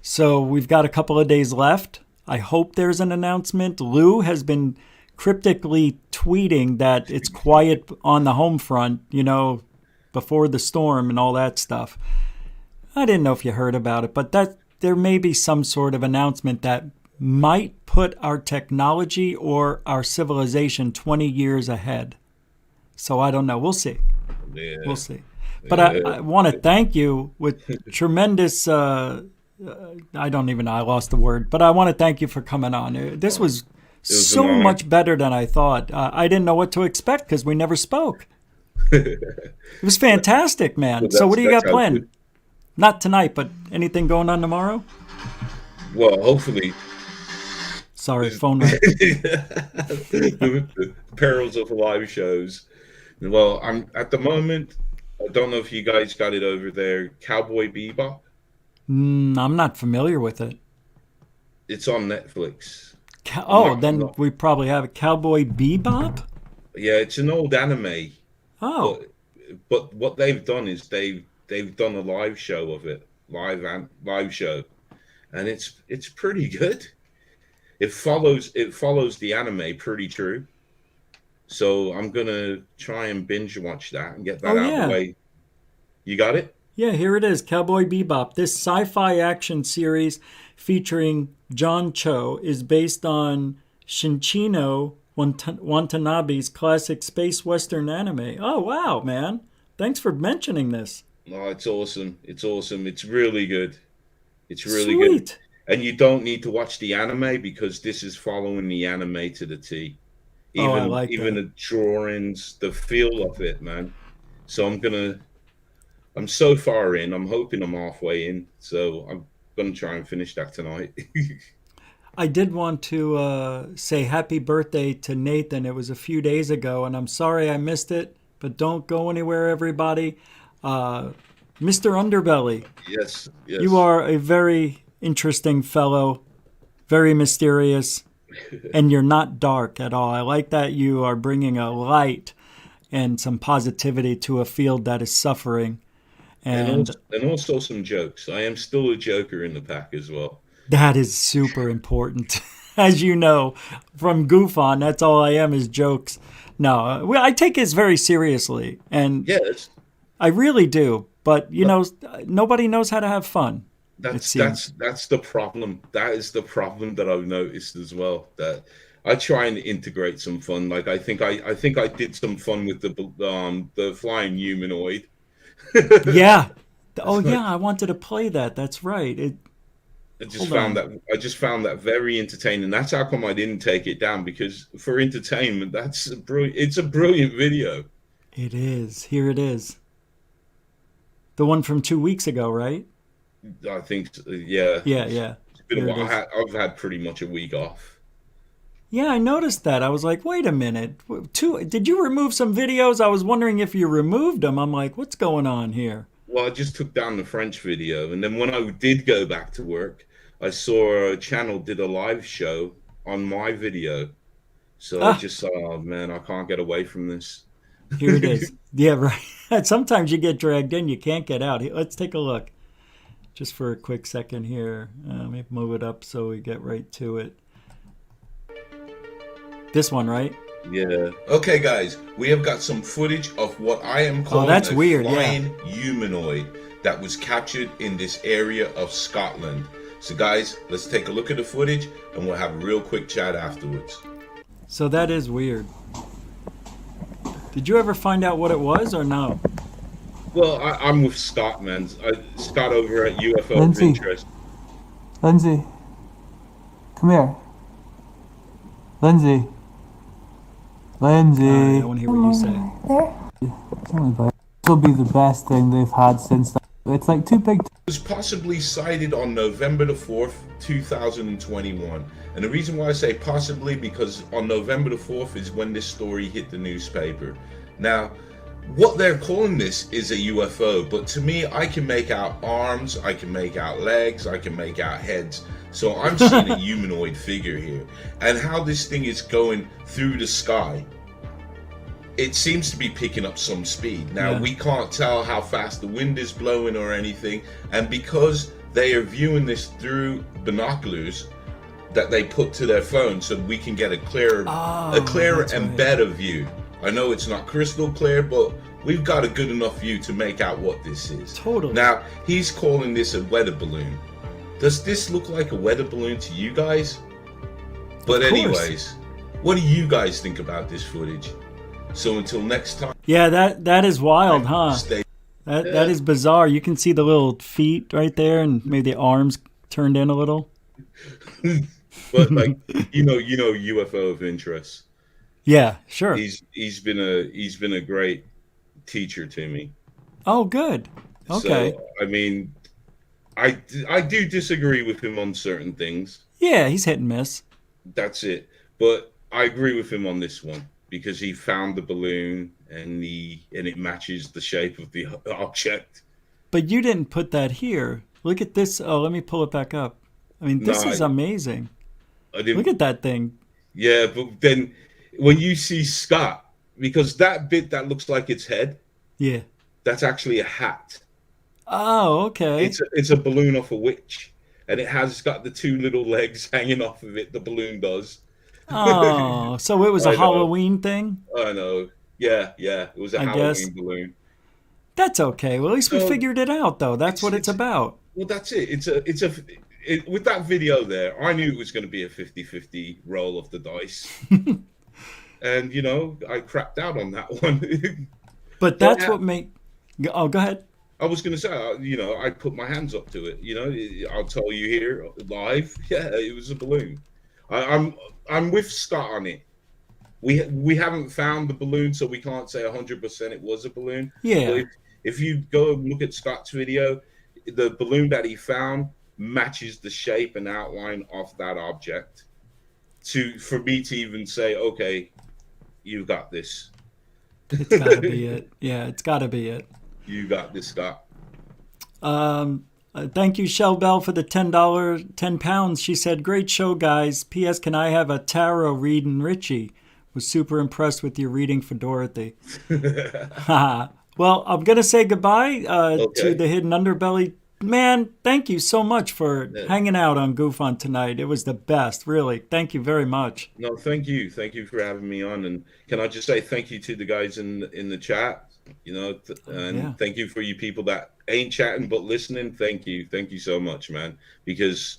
So we've got a couple of days left. I hope there's an announcement. Lue has been cryptically tweeting that it's quiet on the home front, you know, before the storm and all that stuff. I didn't know if you heard about it, but that there may be some sort of announcement that might put our technology or our civilization 20 years ahead. So I don't know. We'll see. Yeah. We'll see. But I want to thank you with tremendous, I don't even know, I lost the word, but I want to thank you for coming on. This was so much better than I thought. I didn't know what to expect because we never spoke. It was fantastic, man. Well, so what do you got how planned? good. Not tonight, but anything going on tomorrow? Well, hopefully. Sorry, phone line. The perils of live shows. Well, I'm at the moment. I don't know if you guys got it over there. Cowboy Bebop. I'm not familiar with it. It's on Netflix. Then we probably have a Cowboy Bebop? Yeah, it's an old anime. Oh. But what they've done is they've done a live show of it, live show, and it's pretty good. It follows the anime pretty true. So I'm gonna try and binge watch that and get that out of the way. You got it? Yeah, here it is, Cowboy Bebop. This sci-fi action series featuring John Cho is based on Shinichiro Watanabe's classic space western anime. Oh, wow, man. Thanks for mentioning this. Oh, it's awesome. It's awesome. It's really good. It's really Sweet. good. And you don't need to watch the anime because this is following the anime to the T. Even, I like even that. the drawings, the feel of it, man. So I'm so far in. I'm hoping I'm halfway in. So I'm going to try and finish that tonight. I did want to say happy birthday to Nathan. It was a few days ago, and I'm sorry I missed it, but don't go anywhere, everybody. Mr. Underbelly. Yes. You are a very interesting fellow, very mysterious, and you're not dark at all. I like that you are bringing a light and some positivity to a field that is suffering. And also some jokes. I am still a joker in the pack as well. That is super important. As you know, from GUFON, that's all I am is jokes. No, I take this very seriously. And yes, I really do. But, you know, nobody knows how to have fun. That's the problem. That is the problem that I've noticed as well. That I try and integrate some fun. Like I think I did some fun with the flying humanoid. Yeah. Oh yeah, I wanted to play that. That's right. I just found that very entertaining. That's how come I didn't take it down, because for entertainment, it's a brilliant video. It is. Here it is. The one from 2 weeks ago, right? I think, yeah. Yeah. It's been a while. I've had pretty much a week off. Yeah, I noticed that. I was like, wait a minute. Did you remove some videos? I was wondering if you removed them. I'm like, what's going on here? Well, I just took down the French video, and then when I did go back to work, I saw a channel did a live show on my video. So I just saw, oh man, I can't get away from this. Here it is. Yeah, right. Sometimes you get dragged in, you can't get out. Let's take a look. Just for a quick second here. Let me move it up so we get right to it. This one, right? Yeah. Okay, guys, we have got some footage of what I am calling a flying humanoid that was captured in this area of Scotland. So, guys, let's take a look at the footage, and we'll have a real quick chat afterwards. So that is weird. Did you ever find out what it was, or no? Well, I'm with Scott, man. Scott over at UFO of Interest. Lindsay, come here. Lindsay. I want to hear what you say. This will be the best thing they've had since that. It's like too big. It was possibly sighted on November the 4th, 2021. And the reason why I say possibly, because on November the 4th is when this story hit the newspaper. Now, what they're calling this is a UFO, but to me, I can make out arms, I can make out legs, I can make out heads. So I'm seeing a humanoid figure here. And how this thing is going through the sky. it seems to be picking up some speed. Now, Yeah. we can't tell how fast the wind is blowing or anything. And because they are viewing this through binoculars that they put to their phone, so we can get a clearer and better view. I know it's not crystal clear, but we've got a good enough view to make out what this is. Totally. Now, he's calling this a weather balloon. Does this look like a weather balloon to you guys? But anyways, what do you guys think about this footage? So until next time. Yeah, that is wild, huh? That is bizarre. You can see the little feet right there, and maybe the arms turned in a little. But like you know UFO of interest. Yeah, sure. He's been a great teacher to me. Oh, good. Okay. So, I mean, I do disagree with him on certain things. Yeah, he's hit and miss. That's it. But I agree with him on this one because he found the balloon and it matches the shape of the object. But you didn't put that here. Look at this. Oh, let me pull it back up. I mean, this is amazing. Look at that thing. Yeah, but then when you see Scott, because that bit that looks like its head, yeah, that's actually a hat. Oh, okay. It's a balloon off a witch, and it has got the two little legs hanging off of it. The balloon does. Oh, so it was a Halloween thing? I know. Yeah, it was a Halloween balloon. That's okay. Well, at least we figured it out, though. That's what it's about. Well, that's it. With that video there, I knew it was going to be a 50-50 roll of the dice. And, I crapped out on that one. But that's what made... Oh, go ahead. I was going to say, I put my hands up to it. I'll tell you here live. Yeah, it was a balloon. I'm with Scott on it. We haven't found the balloon, so we can't say 100% it was a balloon. Yeah. But if you go and look at Scott's video, the balloon that he found matches the shape and outline of that object. For me to even say, okay, you got this. It's got to be it. Yeah, it's got to be it. You got this, Scott. Thank you, Shell Bell, for the £10. She said, great show, guys. P.S. Can I have a tarot read in Richie? Was super impressed with your reading for Dorothy. Well, I'm going to say goodbye to the Hidden Underbelly. Man, thank you so much for hanging out on GUFON tonight. It was the best, really. Thank you very much. No, thank you. Thank you for having me on. And can I just say thank you to the guys in the chat, thank you for you people that ain't chatting but listening. Thank you. Thank you so much, man, because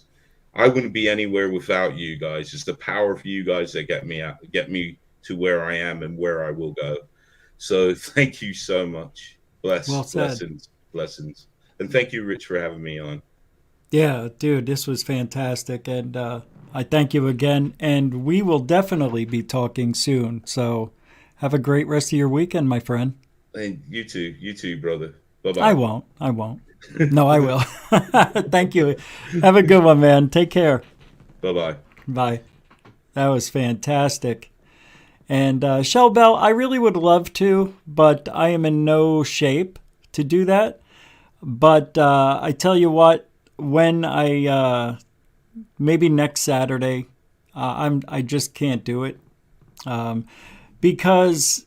I wouldn't be anywhere without you guys. It's the power of you guys that get me to where I am and where I will go. So thank you so much. Blessings. And thank you, Rich, for having me on. Yeah, dude, this was fantastic. And I thank you again. And we will definitely be talking soon. So have a great rest of your weekend, my friend. And you too, brother. Bye-bye. I won't. No, I will. Thank you. Have a good one, man. Take care. Bye-bye. Bye. That was fantastic. And Shell Bell, I really would love to, but I am in no shape to do that. But I tell you what, when I maybe next Saturday, I just can't do it because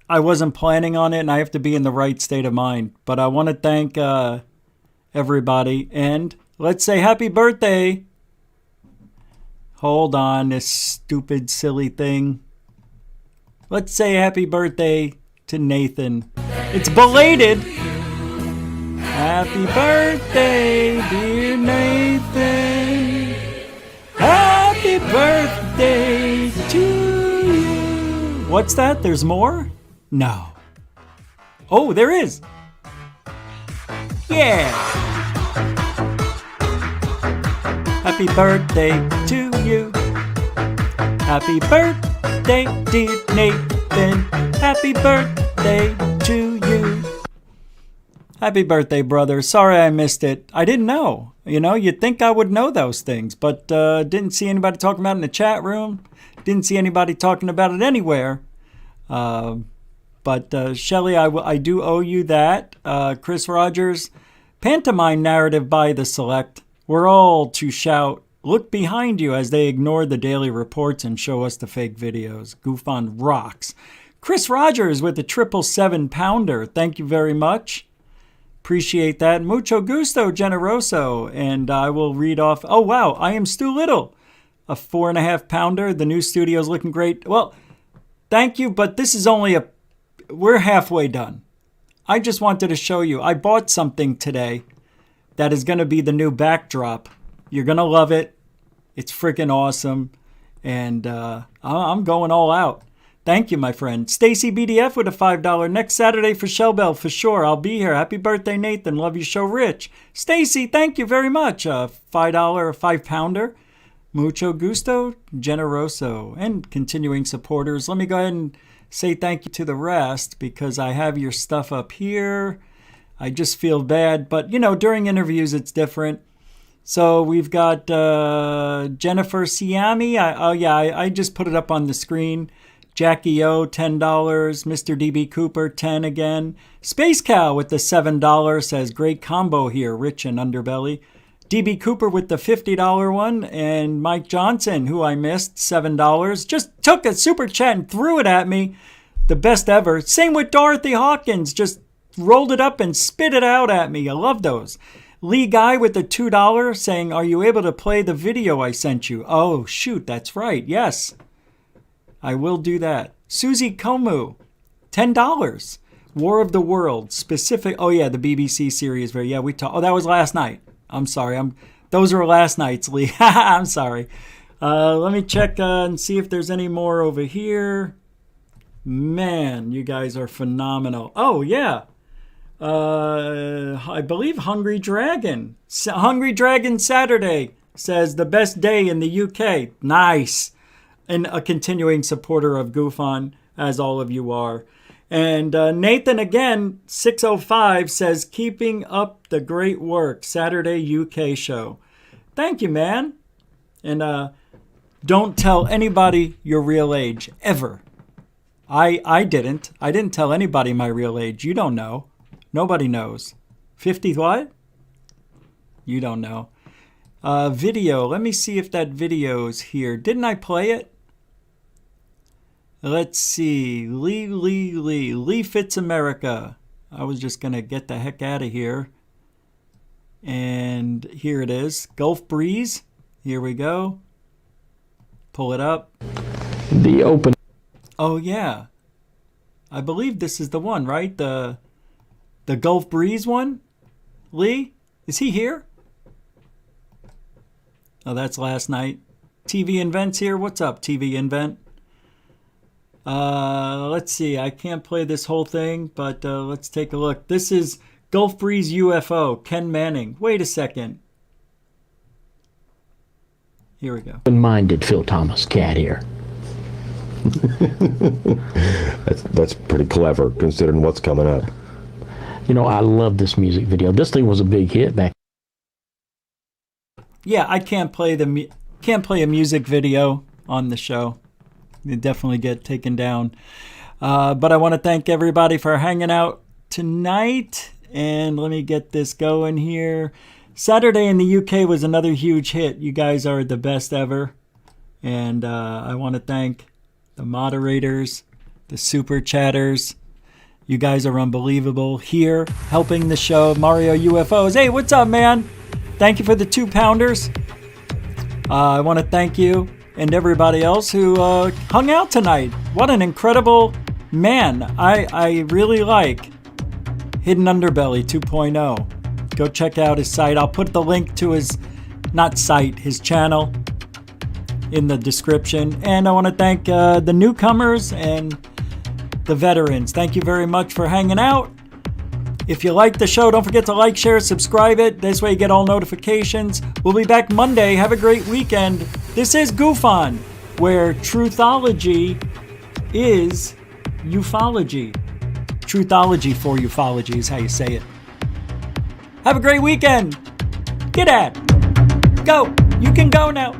I wasn't planning on it, and I have to be in the right state of mind. But I want to thank everybody, and let's say happy birthday. Hold on, this stupid, silly thing. Let's say happy birthday to Nathan. It's belated. Happy birthday, dear Nathan. Happy birthday to you. What's that? There's more? No. Oh, there is. Yeah. Happy birthday to you. Happy birthday, dear Nathan. Happy birthday to you. Happy birthday, brother. Sorry I missed it. I didn't know. You'd think I would know those things, but didn't see anybody talking about it in the chat room. Didn't see anybody talking about it anywhere. But Shelley, I do owe you that. Chris Rogers, pantomime narrative by the select. We're all to shout, look behind you as they ignore the daily reports and show us the fake videos. GUFON rocks. Chris Rogers with the 777 pounder. Thank you very much. Appreciate that. Mucho gusto, generoso. And I will read off. Oh, wow. I am Stu Little. A 4.5 pounder. The new studio's looking great. Well, thank you. But this is only we're halfway done. I just wanted to show you. I bought something today that is going to be the new backdrop. You're going to love it. It's freaking awesome. And I'm going all out. Thank you, my friend. Stacy BDF with a $5. Next Saturday for Shellbell, for sure. I'll be here. Happy birthday, Nathan. Love your show, Rich. Stacy, thank you very much. $5 or 5 pounder. Mucho gusto, generoso. And continuing supporters. Let me go ahead and say thank you to the rest because I have your stuff up here. I just feel bad. But, you know, during interviews, it's different. So we've got Jennifer Siami. I just put it up on the screen. Jackie O, $10. Mr. DB Cooper, 10 again. Space Cow with the $7 says, great combo here, Rich and Underbelly. DB Cooper with the $50 one. And Mike Johnson, who I missed, $7. Just took a super chat and threw it at me. The best ever. Same with Dorothy Hawkins. Just rolled it up and spit it out at me. I love those. Lee Guy with the $2 saying, are you able to play the video I sent you? Oh, shoot, that's right. Yes. I will do that. Susie Komu, $10. War of the World, specific. Oh yeah, the BBC series. Yeah, we talked. Oh, that was last night. I'm sorry. Those were last night's, Lee. I'm sorry. Let me check and see if there's any more over here. Man, you guys are phenomenal. Oh yeah. I believe Hungry Dragon. Hungry Dragon Saturday says the best day in the UK. Nice. And a continuing supporter of GUFON, as all of you are. And Nathan, again, 605, says, keeping up the great work, Saturday UK show. Thank you, man. And don't tell anybody your real age, ever. I didn't. I didn't tell anybody my real age. You don't know. Nobody knows. 50 what? You don't know. Video. Let me see if that video's here. Didn't I play it? Let's see. Lee Fitz America. I was just going to get the heck out of here. And here it is. Gulf Breeze. Here we go. Pull it up. The open. Oh, yeah. I believe this is the one, right? The Gulf Breeze one? Lee? Is he here? Oh, that's last night. TV Invent's here. What's up, TV Invent? Let's see. I can't play this whole thing, but let's take a look. This is Gulf Breeze UFO, Ken Manning. Wait a second. Here we go. Open-minded Phil Thomas cat here. That's pretty clever considering what's coming up. You know, I love this music video. This thing was a big hit back. Yeah, I can't play a music video on the show. You definitely get taken down. But I want to thank everybody for hanging out tonight. And let me get this going here. Saturday in the UK was another huge hit. You guys are the best ever. And I want to thank the moderators, the super chatters. You guys are unbelievable here, helping the show. Mario UFOs. Hey, what's up, man? Thank you for the 2 pounders. I want to thank you and everybody else who hung out tonight. What an incredible man. I really like Hidden Underbelly 2.0. Go check out his site. I'll put the link to his channel in the description. And I want to thank the newcomers and the veterans. Thank you very much for hanging out. If you like the show, don't forget to like, share, subscribe it. This way you get all notifications. We'll be back Monday. Have a great weekend. This is GUFON, where truthology is ufology. Truthology for ufology is how you say it. Have a great weekend. Get at. Go. You can go now.